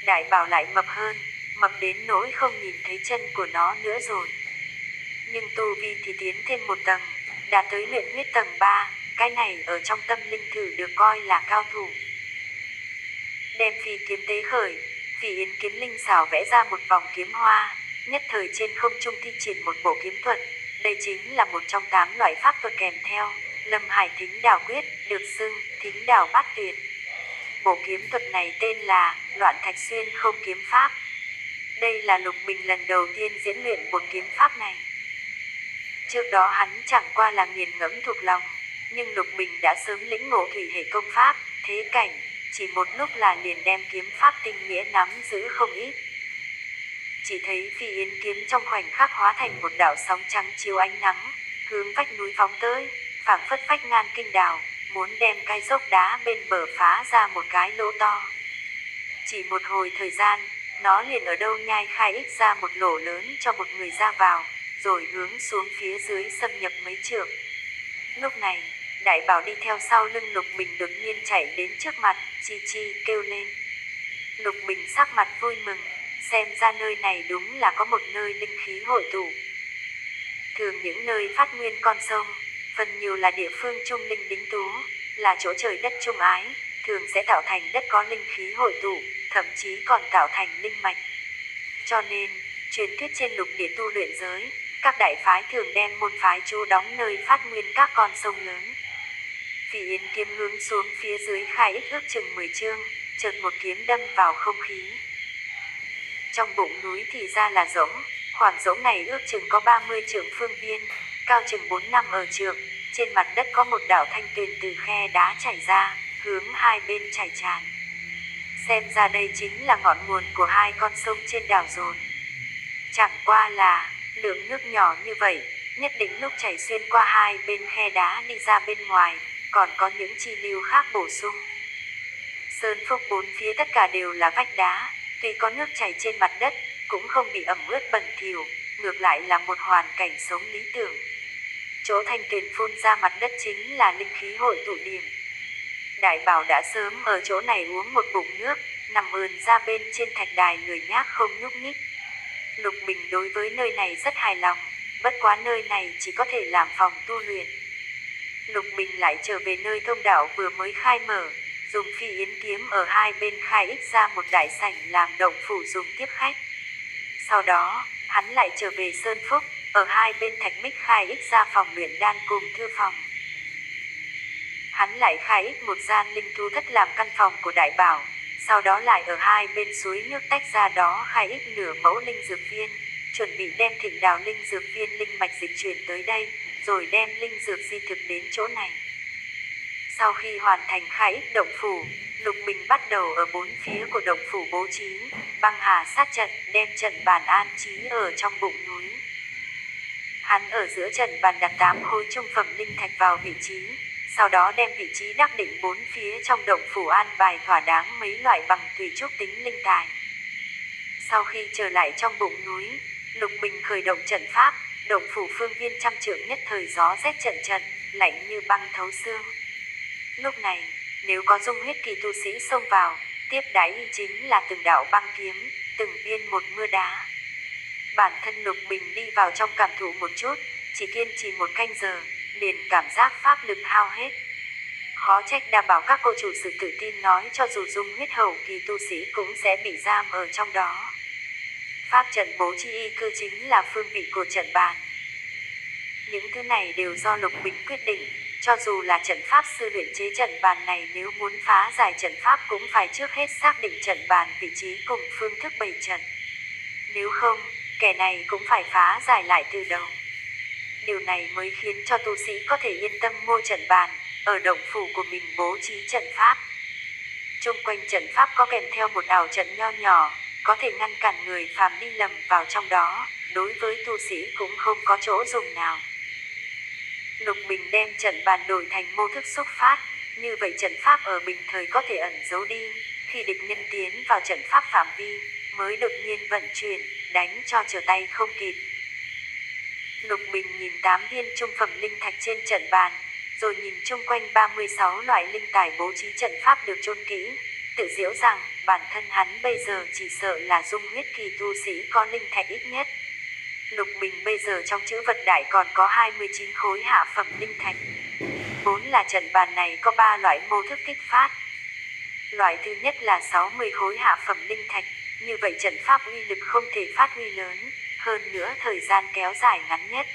Đại bảo lại mập hơn, mập đến nỗi không nhìn thấy chân của nó nữa rồi. Nhưng tu vi thì tiến thêm một tầng, đã tới luyện huyết tầng 3, cái này ở trong tâm linh thử được coi là cao thủ. Đem phi kiếm tế khởi, Phỉ Yến kiếm linh xảo vẽ ra một vòng kiếm hoa, nhất thời trên không trung thi triển một bộ kiếm thuật. Đây chính là một trong 8 loại pháp thuật kèm theo, Lâm Hải Thính Đảo Quyết, được xưng Thính Đảo Bát Tuyệt. Bộ kiếm thuật này tên là Loạn Thạch Xuyên Không Kiếm Pháp. Đây là Lục Bình lần đầu tiên diễn luyện một kiếm pháp này. Trước đó hắn chẳng qua là nghiền ngẫm thuộc lòng, nhưng Lục Bình đã sớm lĩnh ngộ thủy hệ công pháp, thế cảnh, chỉ một lúc là liền đem kiếm pháp tinh nghĩa nắm giữ không ít. Chỉ thấy Phi Yến kiếm trong khoảnh khắc hóa thành một đạo sóng trắng chiếu ánh nắng, hướng vách núi phóng tới, phảng phất vách ngan kinh đào, muốn đem cái dốc đá bên bờ phá ra một cái lỗ to. Chỉ một hồi thời gian, nó liền ở đâu nhai khai ích ra một lỗ lớn cho một người ra vào, rồi hướng xuống phía dưới xâm nhập mấy trượng. Lúc này, đại bảo đi theo sau lưng Lục Bình đột nhiên chạy đến trước mặt, chi chi kêu lên. Lục Bình sắc mặt vui mừng, xem ra nơi này đúng là có một nơi linh khí hội tụ. Thường những nơi phát nguyên con sông, phần nhiều là địa phương trung linh đính tú, là chỗ trời đất trung ái, thường sẽ tạo thành đất có linh khí hội tụ, thậm chí còn tạo thành linh mạch. Cho nên, truyền thuyết trên lục địa tu luyện giới, các đại phái thường đem môn phái trú đóng nơi phát nguyên các con sông lớn. Phỉ Yến kiếm hướng xuống phía dưới khai ích ước chừng 10 chương, chợt một kiếm đâm vào không khí. Trong bụng núi thì ra là rỗng, khoảng rỗng này ước chừng có 30 trượng phương viên, cao chừng 4 năm ở trượng, trên mặt đất có một đạo thanh tuyền từ khe đá chảy ra, hướng hai bên chảy tràn. Xem ra đây chính là ngọn nguồn của hai con sông trên đảo rồi. Chẳng qua là, lượng nước nhỏ như vậy, nhất định lúc chảy xuyên qua hai bên khe đá đi ra bên ngoài, còn có những chi lưu khác bổ sung. Sơn phúc bốn phía tất cả đều là vách đá, tuy có nước chảy trên mặt đất, cũng không bị ẩm ướt bẩn thỉu, ngược lại là một hoàn cảnh sống lý tưởng. Chỗ thanh tuyền phun ra mặt đất chính là linh khí hội tụ điểm. Đại Bảo đã sớm ở chỗ này uống một bụng nước, nằm ườn ra bên trên thạch đài lười nhác không nhúc nhích. Lục Bình đối với nơi này rất hài lòng, bất quá nơi này chỉ có thể làm phòng tu luyện. Lục Bình lại trở về nơi thông đạo vừa mới khai mở, dùng phi yến kiếm ở hai bên khai ích ra một đại sảnh làm động phủ dùng tiếp khách. Sau đó, hắn lại trở về Sơn Phúc, ở hai bên thạch mích khai ích ra phòng luyện đan cùng thư phòng. Hắn lại khai ích một gian linh thú thất làm căn phòng của Đại Bảo, sau đó lại ở hai bên suối nước tách ra đó khai ích nửa mẫu linh dược viên, chuẩn bị đem Thịnh Đào linh dược viên linh mạch dịch chuyển tới đây, rồi đem linh dược di thực đến chỗ này. Sau khi hoàn thành khai ích động phủ, Lục Bình bắt đầu ở bốn phía của động phủ bố trí băng hà sát trận, đem trận bàn an trí ở trong bụng núi. Hắn ở giữa trận bàn đặt 8 khối trung phẩm linh thạch vào vị trí, sau đó đem vị trí đắc định bốn phía trong động phủ an bài thỏa đáng mấy loại bằng thủy trúc tính linh tài. Sau khi trở lại trong bụng núi, Lục Bình khởi động trận pháp, động phủ phương viên trăm trượng nhất thời gió rét trận trận, lạnh như băng thấu xương. Lúc này, nếu có dung huyết kỳ tu sĩ xông vào, tiếp đáy chính là từng đạo băng kiếm, từng viên một mưa đá. Bản thân Lục Bình đi vào trong cảm thụ một chút, chỉ kiên trì một canh giờ, liền cảm giác pháp lực hao hết. Khó trách đảm bảo các cô chủ sự tự tin nói cho dù dung huyết hậu kỳ tu sĩ cũng sẽ bị giam ở trong đó. Pháp trận bố trí y cư chính là phương vị của trận bàn. Những thứ này đều do Lục Bình quyết định, cho dù là trận pháp sư luyện chế trận bàn này nếu muốn phá giải trận pháp cũng phải trước hết xác định trận bàn vị trí cùng phương thức bày trận. Nếu không, kẻ này cũng phải phá giải lại từ đầu. Điều này mới khiến cho tu sĩ có thể yên tâm mua trận bàn, ở động phủ của mình bố trí trận pháp. Chung quanh trận pháp có kèm theo một ảo trận nho nhỏ, có thể ngăn cản người phàm đi lầm vào trong đó, đối với tu sĩ cũng không có chỗ dùng nào. Lục Bình đem trận bàn đổi thành mô thức xúc phát, như vậy trận pháp ở bình thời có thể ẩn giấu đi, khi địch nhân tiến vào trận pháp phạm vi, mới đột nhiên vận chuyển, đánh cho trở tay không kịp. Lục Bình nhìn 8 viên trung phẩm linh thạch trên trận bàn, rồi nhìn chung quanh 36 loại linh tài bố trí trận pháp được chôn kỹ, tự giễu rằng bản thân hắn bây giờ chỉ sợ là dung huyết kỳ tu sĩ có linh thạch ít nhất. Lục Bình bây giờ trong chữ vật đại còn có 29 khối hạ phẩm linh thạch. Vốn là trận bàn này có 3 loại mô thức kích phát. Loại thứ nhất là 60 khối hạ phẩm linh thạch, như vậy trận pháp uy lực không thể phát huy lớn, hơn nữa thời gian kéo dài ngắn nhất.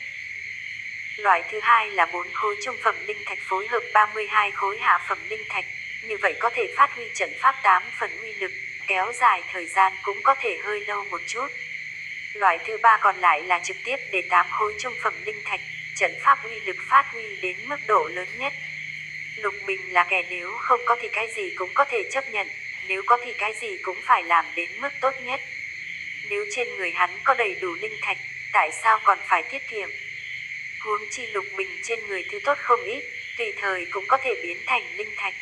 Loại thứ hai là 4 khối trung phẩm linh thạch phối hợp 32 khối hạ phẩm linh thạch, như vậy có thể phát huy trận pháp 8 phần uy lực, kéo dài thời gian cũng có thể hơi lâu một chút. Loại thứ ba còn lại là trực tiếp để 8 khối trung phẩm linh thạch, trận pháp uy lực phát huy đến mức độ lớn nhất. Lục Bình là kẻ nếu không có thì cái gì cũng có thể chấp nhận, nếu có thì cái gì cũng phải làm đến mức tốt nhất. Nếu trên người hắn có đầy đủ linh thạch, tại sao còn phải tiết kiệm? Huống chi Lục Bình trên người thứ tốt không ít, tùy thời cũng có thể biến thành linh thạch.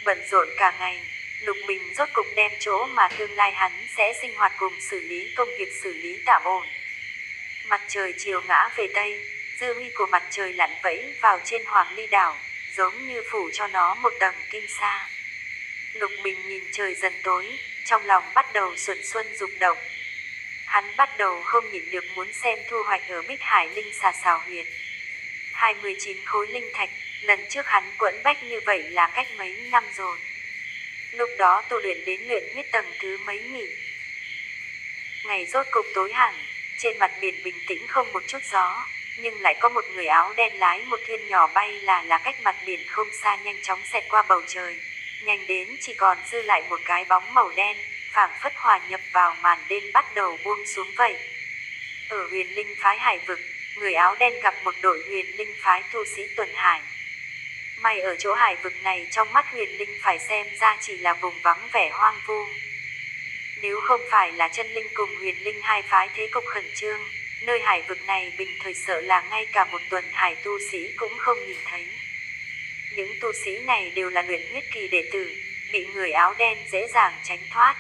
Bận rộn cả ngày, Lục Bình rốt cục đem chỗ mà tương lai hắn sẽ sinh hoạt cùng xử lý công việc xử lý tạm ổn. Mặt trời chiều ngã về Tây, dư huy của mặt trời lặn vẫy vào trên Hoàng Ly đảo, giống như phủ cho nó một tầng kim sa. Lục Bình nhìn trời dần tối, trong lòng bắt đầu xuân xuân rụng động. Hắn bắt đầu không nhịn được muốn xem thu hoạch ở Bích Hải Linh Xà Xào Huyệt. 29 khối linh thạch, lần trước hắn quẫn bách như vậy là cách mấy năm rồi. Lúc đó tu luyện đến luyện huyết tầng thứ mấy nhỉ? Ngày rốt cục tối hẳn, trên mặt biển bình tĩnh không một chút gió, nhưng lại có một người áo đen lái một thuyền nhỏ bay là cách mặt biển không xa nhanh chóng xẹt qua bầu trời. Nhanh đến chỉ còn dư lại một cái bóng màu đen, phảng phất hòa nhập vào màn đêm bắt đầu buông xuống vậy. Ở Huyền Linh phái Hải vực, người áo đen gặp một đội Huyền Linh phái tu sĩ tuần hải. May ở chỗ hải vực này trong mắt Huyền Linh phải xem ra chỉ là vùng vắng vẻ hoang vu. Nếu không phải là chân linh cùng Huyền Linh hai phái thế cục khẩn trương, nơi hải vực này bình thời sợ là ngay cả một tuần hải tu sĩ cũng không nhìn thấy. Những tu sĩ này đều là luyện huyết kỳ đệ tử, bị người áo đen dễ dàng tránh thoát.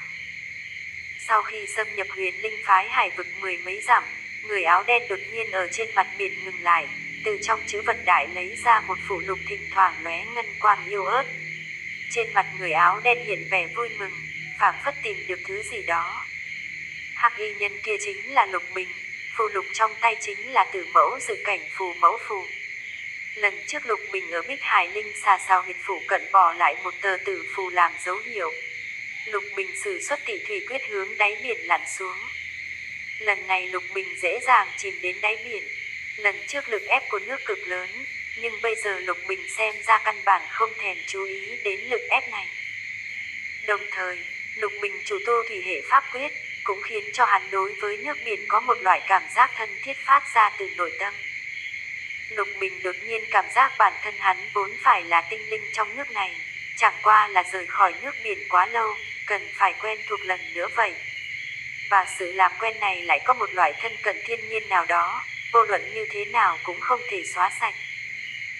Sau khi xâm nhập Huyền Linh phái hải vực mười mấy dặm, người áo đen đột nhiên ở trên mặt biển ngừng lại, từ trong trữ vật đại lấy ra một phụ lục thỉnh thoảng lóe ngân quang yêu ớt. Trên mặt người áo đen hiện vẻ vui mừng, phảng phất tìm được thứ gì đó. Hắc y nhân kia chính là Lục Bình, phù lục trong tay chính là Tử Mẫu Dự Cảnh Phù Mẫu Phù. Lần trước Lục Bình ở Bích Hải Linh Xà Sao huyệt phủ cận bỏ lại một tờ tử phù làm dấu hiệu. Lục Bình sử xuất Tị Thủy Quyết hướng đáy biển lặn xuống. Lần này Lục Bình dễ dàng chìm đến đáy biển. Lần trước lực ép của nước cực lớn, nhưng bây giờ Lục Bình xem ra căn bản không thèm chú ý đến lực ép này. Đồng thời, Lục Bình chủ tu thủy hệ pháp quyết, cũng khiến cho hắn đối với nước biển có một loại cảm giác thân thiết phát ra từ nội tâm. Lục Bình đột nhiên cảm giác bản thân hắn vốn phải là tinh linh trong nước này, chẳng qua là rời khỏi nước biển quá lâu, cần phải quen thuộc lần nữa vậy. Và sự làm quen này lại có một loại thân cận thiên nhiên nào đó, vô luận như thế nào cũng không thể xóa sạch.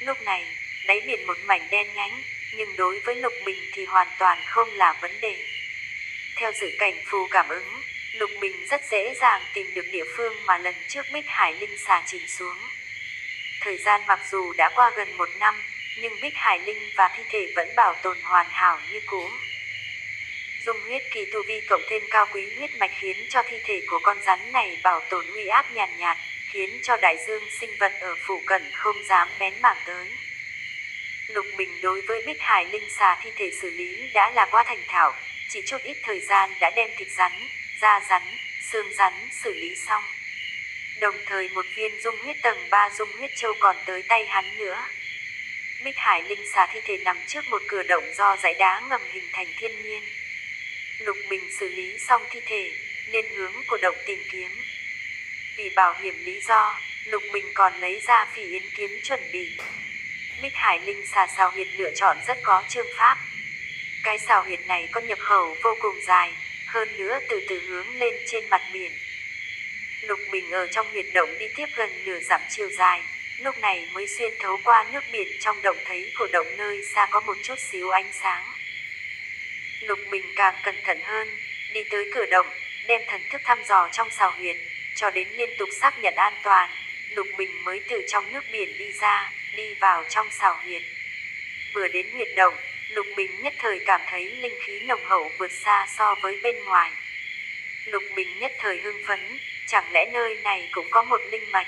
Lúc này, đáy biển một mảnh đen nhánh, nhưng đối với Lục Bình thì hoàn toàn không là vấn đề. Theo Dự Cảnh Phù cảm ứng, Lục Bình rất dễ dàng tìm được địa phương mà lần trước Bích Hải Linh Xà chìm xuống. Thời gian mặc dù đã qua gần 1 năm, nhưng Bích Hải Linh và thi thể vẫn bảo tồn hoàn hảo như cũ. Dung huyết kỳ tu vi cộng thêm cao quý huyết mạch khiến cho thi thể của con rắn này bảo tồn uy áp nhàn nhạt, khiến cho đại dương sinh vật ở phụ cận không dám bén mảng tới. Lục Bình đối với Bích Hải Linh Xà thi thể xử lý đã là quá thành thạo, chỉ chút ít thời gian đã đem thịt rắn, da rắn, xương rắn xử lý xong. Đồng thời một viên dung huyết tầng 3 dung huyết châu còn tới tay hắn nữa. Bích Hải Linh Xà thi thể nằm trước một cửa động do dãy đá ngầm hình thành thiên nhiên. Lục Bình xử lý xong thi thể, lên hướng của động tìm kiếm. Vì bảo hiểm lý do, Lục Bình còn lấy ra Phỉ Yến kiếm chuẩn bị. Bích Hải Linh Xà xào huyệt lựa chọn rất có chương pháp. Cái xào huyệt này có nhập khẩu vô cùng dài, hơn nữa từ từ hướng lên trên mặt biển. Lục Bình ở trong huyệt động đi tiếp gần nửa dặm chiều dài, lúc này mới xuyên thấu qua nước biển trong động thấy cổ động nơi xa có một chút xíu ánh sáng. Lục Bình càng cẩn thận hơn, đi tới cửa động, đem thần thức thăm dò trong xào huyệt, cho đến liên tục xác nhận an toàn, Lục Bình mới từ trong nước biển đi ra, đi vào trong xào huyệt. Vừa đến huyệt động, Lục Bình nhất thời cảm thấy linh khí nồng hậu vượt xa so với bên ngoài. Lục Bình nhất thời hưng phấn, chẳng lẽ nơi này cũng có một linh mạch?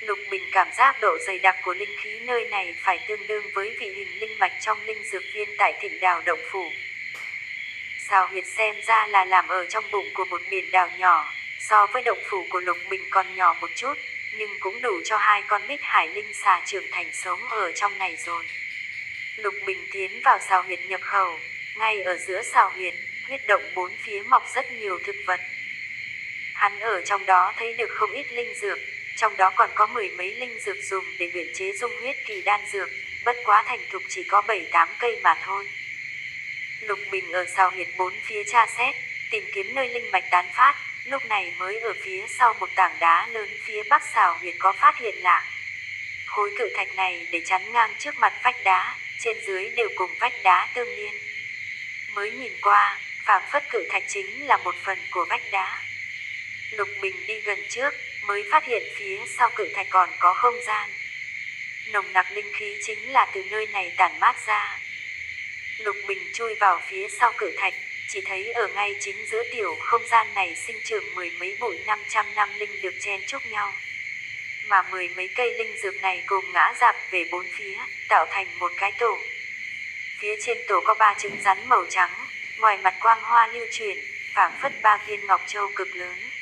Lục Bình cảm giác độ dày đặc của linh khí nơi này phải tương đương với vị hình linh mạch trong linh dược viên tại Thịnh Đào động phủ. Xào huyệt xem ra là làm ở trong bụng của một biển đảo nhỏ, so với động phủ của Lục Bình còn nhỏ một chút, nhưng cũng đủ cho 2 con Bích Hải Linh Xà trưởng thành sống ở trong này rồi. Lục Bình tiến vào xào huyệt nhập khẩu, ngay ở giữa xào huyệt, huyết động 4 phía mọc rất nhiều thực vật. Hắn ở trong đó thấy được không ít linh dược, trong đó còn có 10 mấy linh dược dùng để luyện chế dung huyết kỳ đan dược, bất quá thành thục chỉ có 7-8 cây mà thôi. Lục Bình ở xào huyệt 4 phía tra xét, tìm kiếm nơi linh mạch tán phát, lúc này mới ở phía sau một tảng đá lớn phía bắc xào huyệt có phát hiện lạ. Khối cự thạch này để chắn ngang trước mặt vách đá, trên dưới đều cùng vách đá tương liên. Mới nhìn qua, phảng phất cự thạch chính là một phần của vách đá. Lục Bình đi gần trước, mới phát hiện phía sau cự thạch còn có không gian. Nồng nặc linh khí chính là từ nơi này tản mát ra. Lục Bình chui vào phía sau cự thạch, chỉ thấy ở ngay chính giữa tiểu không gian này sinh trưởng 10 mấy bụi 500 năm linh được chen chúc nhau. Mà 10 mấy cây linh dược này cùng ngã rạp về 4 phía, tạo thành một cái tổ. Phía trên tổ có 3 trứng rắn màu trắng, ngoài mặt quang hoa lưu chuyển, phảng phất 3 viên ngọc châu cực lớn.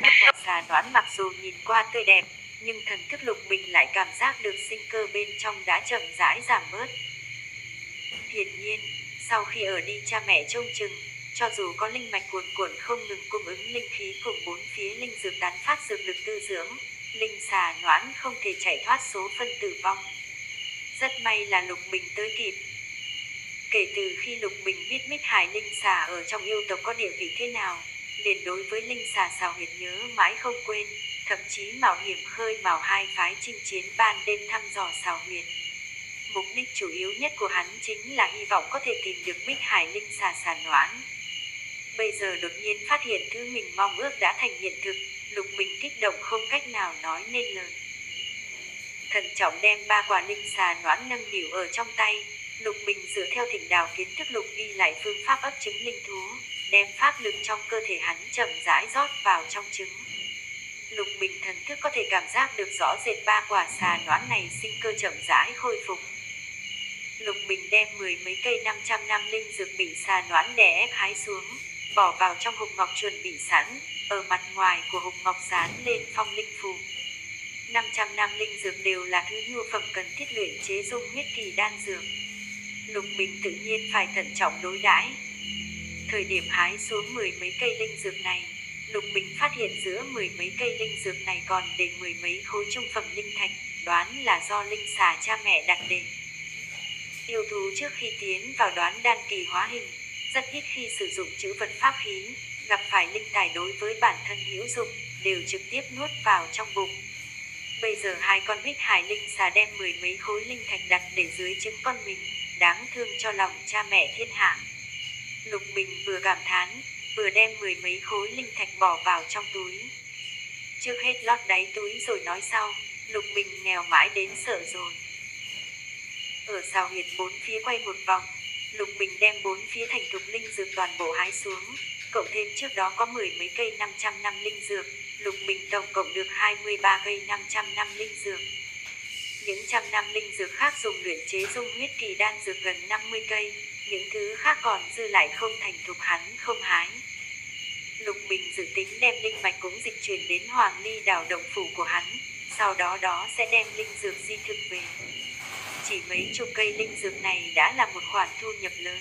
Con xà đoán mặc dù nhìn qua tươi đẹp, nhưng thần thức Lục Bình lại cảm giác được sinh cơ bên trong đã chậm rãi giảm bớt. Hiển nhiên, sau khi ở đi cha mẹ trông chừng, cho dù có linh mạch cuồn cuộn không ngừng cung ứng linh khí cùng 4 phía linh dược tán phát dược lực tư dưỡng, linh xà noãn không thể chạy thoát số phân tử vong. Rất may là Lục Bình tới kịp. Kể từ khi Lục Bình biết Bích Hải Linh Xà ở trong yêu tộc có địa vị thế nào, liền đối với linh xà xào huyệt nhớ mãi không quên, thậm chí mạo hiểm khơi mào 2 phái chinh chiến ban đêm thăm dò xào huyệt. Mục đích chủ yếu nhất của hắn chính là hy vọng có thể tìm được Bích Hải Linh xà xà noãn. Bây giờ đột nhiên phát hiện thứ mình mong ước đã thành hiện thực, Lục Bình kích động không cách nào nói nên lời. Thận trọng đem 3 quả linh xà noãn nâng niu ở trong tay, Lục Bình dựa theo Thịnh Đào kiến thức lục ghi lại phương pháp ấp trứng linh thú, đem pháp lực trong cơ thể hắn chậm rãi rót vào trong trứng. Lục Bình thần thức có thể cảm giác được rõ rệt 3 quả xà noãn này sinh cơ chậm rãi khôi phục. Lục Bình đem 10 mấy cây 500 năm linh dược bị xà noãn đè ép hái xuống, bỏ vào trong hộp ngọc chuẩn bị sẵn, ở mặt ngoài của hộp ngọc dán lên phong linh phù. 500 năm linh dược đều là thứ nhu phẩm cần thiết luyện chế dung huyết kỳ đan dược. Lục Bình tự nhiên phải thận trọng đối đãi. Thời điểm hái xuống 10 mấy cây linh dược này, Lục Bình phát hiện giữa 10 mấy cây linh dược này còn để 10 mấy khối trung phẩm linh thạch, đoán là do linh xà cha mẹ đặt để. Yêu thú trước khi tiến vào đoán đan kỳ hóa hình, rất ít khi sử dụng trữ vật pháp khí, gặp phải linh tài đối với bản thân hữu dụng, đều trực tiếp nuốt vào trong bụng. Bây giờ 2 con Bích Hải Linh xà đem 10 mấy khối linh thạch đặt để dưới trứng con mình, đáng thương cho lòng cha mẹ thiên hạ. Lục Bình vừa cảm thán, vừa đem 10 mấy khối linh thạch bỏ vào trong túi. Trước hết lót đáy túi rồi nói sau, Lục Bình nghèo mãi đến sợ rồi. Ở xào huyệt 4 phía quay một vòng, Lục Bình đem 4 phía thành thục linh dược toàn bộ hái xuống, cộng thêm trước đó có 10 mấy cây 500 năm linh dược, Lục Bình tổng cộng được 23 cây 500 năm linh dược. Những trăm năm linh dược khác dùng luyện chế dung huyết kỳ đan dược gần 50 cây, những thứ khác còn dư lại không thành thục hắn không hái. Lục Bình dự tính đem linh mạch cũng dịch chuyển đến Hoàng Ly đảo động phủ của hắn, sau đó sẽ đem linh dược di thực về. Chỉ mấy chục cây linh dược này đã là một khoản thu nhập lớn.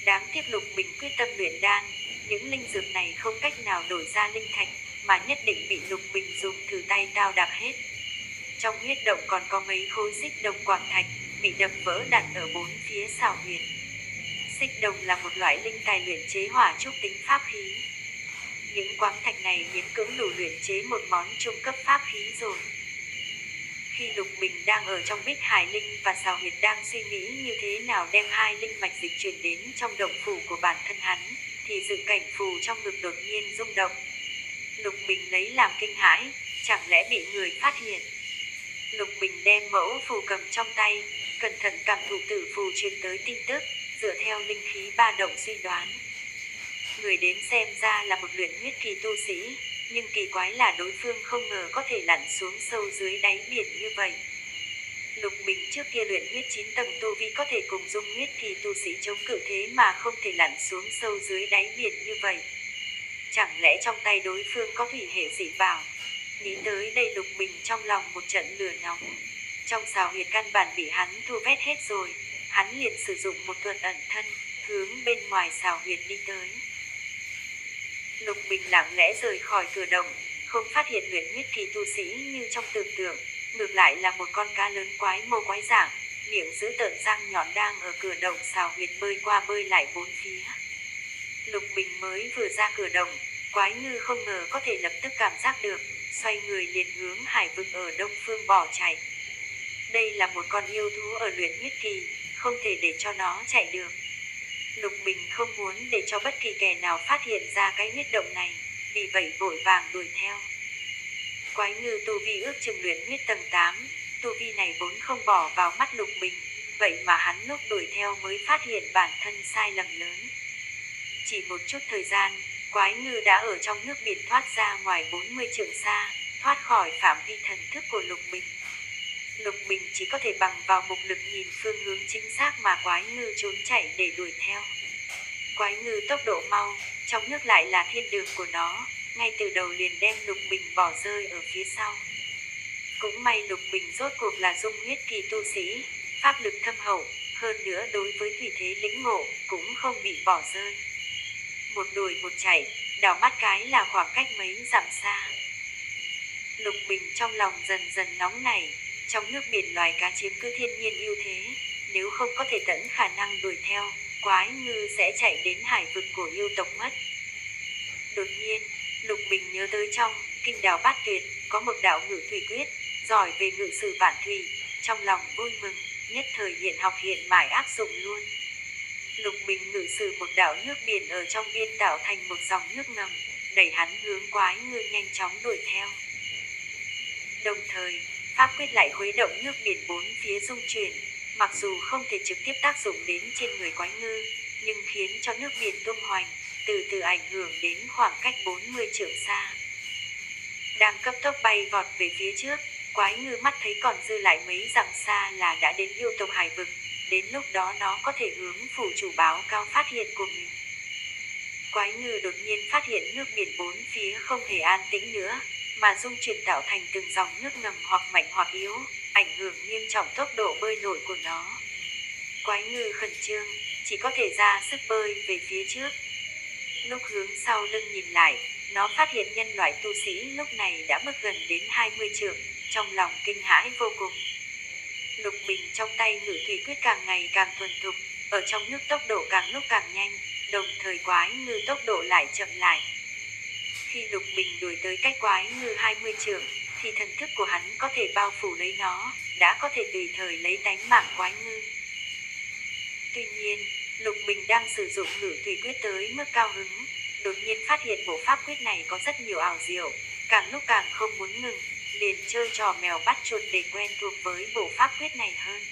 Đáng tiếc Lục Bình quyết tâm luyện đan, những linh dược này không cách nào đổi ra linh thạch, mà nhất định bị Lục Bình dùng thử tay đao đạp hết. Trong huyết động còn có mấy khối xích đồng quảng thạch, bị đập vỡ đặt ở 4 phía xào huyệt. Xích đồng là một loại linh tài luyện chế hỏa trúc tính pháp khí. Những quáng thạch này miễn cưỡng đủ luyện chế một món trung cấp pháp khí rồi. Khi Lục Bình đang ở trong Bích Hải Linh và xào huyệt đang suy nghĩ như thế nào đem 2 linh mạch dịch chuyển đến trong động phủ của bản thân hắn, thì dự cảnh phù trong ngực đột nhiên rung động. Lục Bình lấy làm kinh hãi, chẳng lẽ bị người phát hiện. Lục Bình đem mẫu phù cầm trong tay, cẩn thận cảm thụ tử phù truyền tới tin tức, dựa theo linh khí ba động suy đoán. Người đến xem ra là một luyện huyết kỳ tu sĩ, nhưng kỳ quái là đối phương không ngờ có thể lặn xuống sâu dưới đáy biển như vậy. Lục Bình trước kia luyện huyết 9 tầng tu vi có thể cùng dung huyết kỳ tu sĩ chống cự thế mà không thể lặn xuống sâu dưới đáy biển như vậy. Chẳng lẽ trong tay đối phương có thủy hệ dị bảo? Nghĩ tới đây Lục Bình trong lòng một trận lửa nóng. Trong xào huyệt căn bản bị hắn thu vét hết rồi, hắn liền sử dụng một thuật ẩn thân, hướng bên ngoài xào huyệt đi tới. Lục Bình lặng lẽ rời khỏi cửa động, không phát hiện luyện huyết kỳ tu sĩ như trong tưởng tượng, ngược lại là một con cá lớn quái mô quái dạng, miệng giữ tợn răng nhọn đang ở cửa động xào huyệt bơi qua bơi lại 4 phía. Lục Bình mới vừa ra cửa động, quái ngư không ngờ có thể lập tức cảm giác được, xoay người liền hướng hải vực ở đông phương bỏ chạy. Đây là một con yêu thú ở luyện huyết kỳ, không thể để cho nó chạy được. Lục Bình không muốn để cho bất kỳ kẻ nào phát hiện ra cái huyết động này, vì vậy vội vàng đuổi theo. Quái ngư tu vi ước chừng luyện huyết tầng 8, tu vi này vốn không bỏ vào mắt Lục Bình, vậy mà hắn lúc đuổi theo mới phát hiện bản thân sai lầm lớn. Chỉ một chút thời gian, quái ngư đã ở trong nước biển thoát ra ngoài 40 trượng xa, thoát khỏi phạm vi thần thức của Lục Bình. Lục Bình chỉ có thể bằng vào mục lực nhìn phương hướng chính xác mà quái ngư trốn chạy để đuổi theo. Quái ngư tốc độ mau, trong nước lại là thiên đường của nó, ngay từ đầu liền đem Lục Bình bỏ rơi ở phía sau. Cũng may Lục Bình rốt cuộc là dung huyết kỳ tu sĩ, pháp lực thâm hậu, hơn nữa đối với thủy thế lĩnh ngộ cũng không bị bỏ rơi. Một đuổi một chạy, đảo mắt cái là khoảng cách mấy dặm xa. Lục Bình trong lòng dần dần nóng nảy, trong nước biển loài cá chiếm cứ thiên nhiên ưu thế, nếu không có thể tận khả năng đuổi theo, quái ngư sẽ chạy đến hải vực của yêu tộc mất. Đột nhiên, Lục Bình nhớ tới trong Kinh Đào Bát Tuyệt có một đạo ngự thủy quyết, giỏi về ngự sử vạn thủy, trong lòng vui mừng, nhất thời hiện học hiện mãi áp dụng luôn. Lục Bình ngự sử một đạo nước biển ở trong biên tạo thành một dòng nước ngầm, đẩy hắn hướng Quái Ngư nhanh chóng đuổi theo. Đồng thời, pháp quyết lại khuấy động nước biển bốn phía rung chuyển, mặc dù không thể trực tiếp tác dụng đến trên người Quái Ngư, nhưng khiến cho nước biển tung hoành, từ từ ảnh hưởng đến khoảng cách 40 trượng xa. Đang cấp tốc bay vọt về phía trước, Quái Ngư mắt thấy còn dư lại mấy dặm xa là đã đến yêu tộc hải vực, đến lúc đó nó có thể hướng phủ chủ báo cáo phát hiện của mình. Quái Ngư đột nhiên phát hiện nước biển bốn phía không hề an tĩnh nữa, mà dung chuyển tạo thành từng dòng nước ngầm hoặc mạnh hoặc yếu, ảnh hưởng nghiêm trọng tốc độ bơi lội của nó. Quái Ngư khẩn trương, chỉ có thể ra sức bơi về phía trước. Lúc hướng sau lưng nhìn lại, nó phát hiện nhân loại tu sĩ lúc này đã bước gần đến 20 trượng, trong lòng kinh hãi vô cùng. Lục Bình trong tay ngự thủy quyết càng ngày càng thuần thục, ở trong nước tốc độ càng lúc càng nhanh, đồng thời Quái Ngư tốc độ lại chậm lại. Khi Lục Bình đuổi tới cách Quái Ngư 20 trượng, thì thần thức của hắn có thể bao phủ lấy nó, đã có thể tùy thời lấy tánh mạng Quái Ngư. Tuy nhiên, Lục Bình đang sử dụng ngự thủy quyết tới mức cao hứng, đột nhiên phát hiện bộ pháp quyết này có rất nhiều ảo diệu, càng lúc càng không muốn ngừng, liền chơi trò mèo bắt chuột để quen thuộc với bộ pháp quyết này hơn.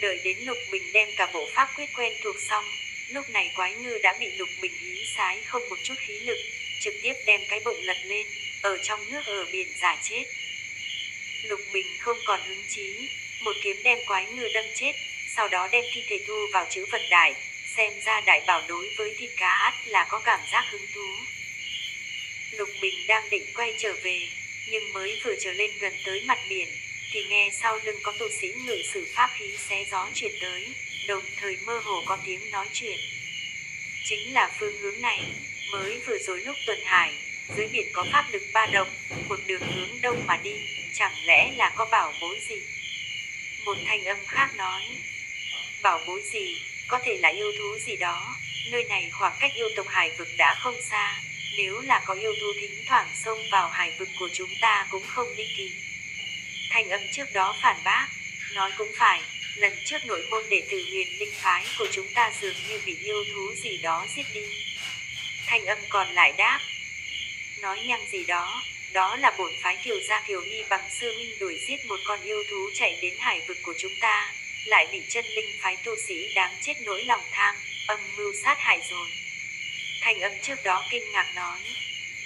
Đợi đến Lục Bình đem cả bộ pháp quyết quen thuộc xong, lúc này Quái Ngư đã bị Lục Bình hí sái không một chút khí lực, trực tiếp đem cái bụng lật lên, ở trong nước ở biển giả chết. Lục Bình không còn hứng chí, một kiếm đem Quái Ngư đâm chết, sau đó đem thi thể thu vào chữ vật đại, xem ra đại bảo đối với thịt cá ắt là có cảm giác hứng thú. Lục Bình đang định quay trở về, nhưng mới vừa trở lên gần tới mặt biển, thì nghe sau lưng có tu sĩ ngự sử pháp khí xé gió chuyển tới, đồng thời mơ hồ có tiếng nói chuyện. Chính là phương hướng này, mới vừa rồi lúc tuần hải, dưới biển có pháp lực ba động, một đường hướng đông mà đi, chẳng lẽ là có bảo bối gì? Một thanh âm khác nói, bảo bối gì, có thể là yêu thú gì đó, nơi này khoảng cách yêu tộc hải vực đã không xa, nếu là có yêu thú thỉnh thoảng xông vào hải vực của chúng ta cũng không ly kỳ. Thanh âm trước đó phản bác, nói cũng phải, lần trước nội môn đệ tử Huyền Linh phái của chúng ta dường như bị yêu thú gì đó giết đi. Thanh âm còn lại đáp, nói nhăng gì đó, đó là bổn phái Kiều gia Kiều Nhi bằng sư minh đuổi giết một con yêu thú chạy đến hải vực của chúng ta, lại bị chân linh phái tu sĩ đáng chết nỗi lòng tham, âm mưu sát hại rồi. Thanh âm trước đó kinh ngạc nói,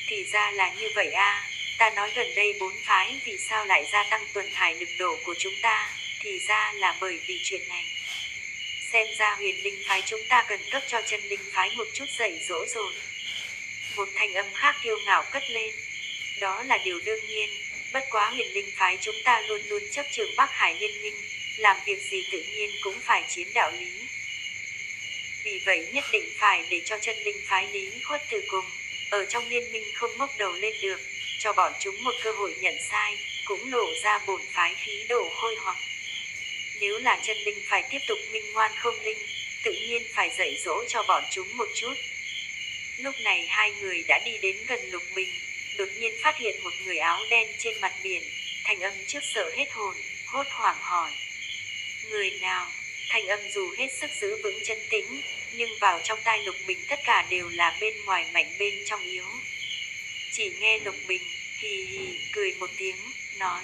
thì ra là như vậy a, ta nói gần đây bốn phái vì sao lại gia tăng tuần hải lực độ của chúng ta, thì ra là bởi vì chuyện này. Xem ra Huyền Linh phái chúng ta cần cấp cho chân linh phái một chút dạy dỗ rồi. Một thanh âm khác kiêu ngạo cất lên, đó là điều đương nhiên, bất quá Huyền Linh phái chúng ta luôn luôn chấp trường Bắc Hải liên minh, làm việc gì tự nhiên cũng phải chiếm đạo lý. Vì vậy nhất định phải để cho chân linh phái lý khuất từ cùng, ở trong liên minh không ngóc đầu lên được, cho bọn chúng một cơ hội nhận sai, cũng lộ ra bổn phái khí độ khôi hoặc. Nếu là chân linh phải tiếp tục minh ngoan không linh, tự nhiên phải dạy dỗ cho bọn chúng một chút. Lúc này hai người đã đi đến gần Lục Bình, đột nhiên phát hiện một người áo đen trên mặt biển, thanh âm trước sợ hết hồn, hốt hoảng hỏi. Người nào? Thanh âm dù hết sức giữ vững chân tĩnh, nhưng vào trong tai Lục Bình tất cả đều là bên ngoài mạnh bên trong yếu. Chỉ nghe Lục Bình hì hì cười một tiếng, nói,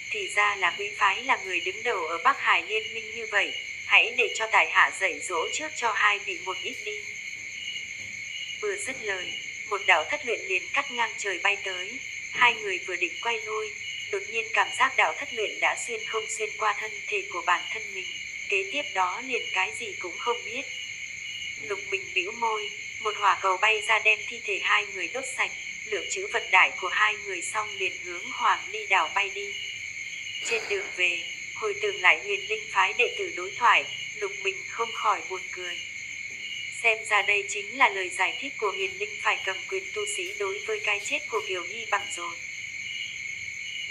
thì ra là quý phái là người đứng đầu ở Bắc Hải liên minh như vậy, hãy để cho tại hạ dạy dỗ trước cho hai vị một ít đi. Vừa dứt lời, một đạo thất luyện liền cắt ngang trời bay tới, hai người vừa định quay lui, đột nhiên cảm giác đạo thất luyện đã xuyên không xuyên qua thân thể của bản thân mình, kế tiếp đó liền cái gì cũng không biết. Lục Bình bĩu môi, một hỏa cầu bay ra đem thi thể hai người đốt sạch, lượng chữ vật đại của hai người xong liền hướng Hoàng Ly đảo bay đi. Trên đường về, hồi tưởng lại Huyền Linh phái đệ tử đối thoại, Lục Bình không khỏi buồn cười. Xem ra đây chính là lời giải thích của Huyền Linh phải cầm quyền tu sĩ đối với cái chết của Kiều Nhi bằng rồi.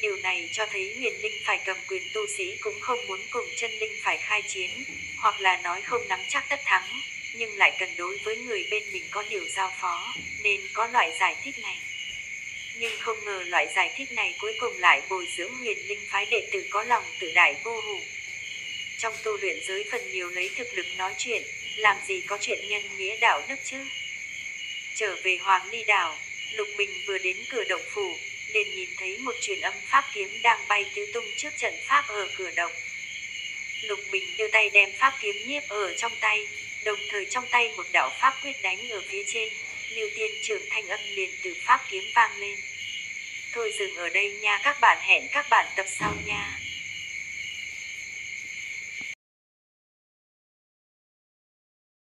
Điều này cho thấy Huyền Linh phải cầm quyền tu sĩ cũng không muốn cùng chân linh phải khai chiến, hoặc là nói không nắm chắc tất thắng, nhưng lại cần đối với người bên mình có điều giao phó, nên có loại giải thích này. Nhưng không ngờ loại giải thích này cuối cùng lại bồi dưỡng Huyền Linh phái đệ tử có lòng tự đại vô hủ. Trong tu luyện giới phần nhiều lấy thực lực nói chuyện, làm gì có chuyện nhân nghĩa đạo đức chứ. Trở về Hoàng Ly Đảo, Lục Bình vừa đến cửa động phủ, liền nhìn thấy một truyền âm pháp kiếm đang bay tứ tung trước trận pháp ở cửa động. Lục Bình đưa tay đem pháp kiếm nhiếp ở trong tay, đồng thời trong tay một đạo pháp quyết đánh ở phía trên, Lưu Tiên Trưởng thanh âm liền từ pháp kiếm vang lên. Thôi dừng ở đây nha các bạn, hẹn các bạn tập sau nha.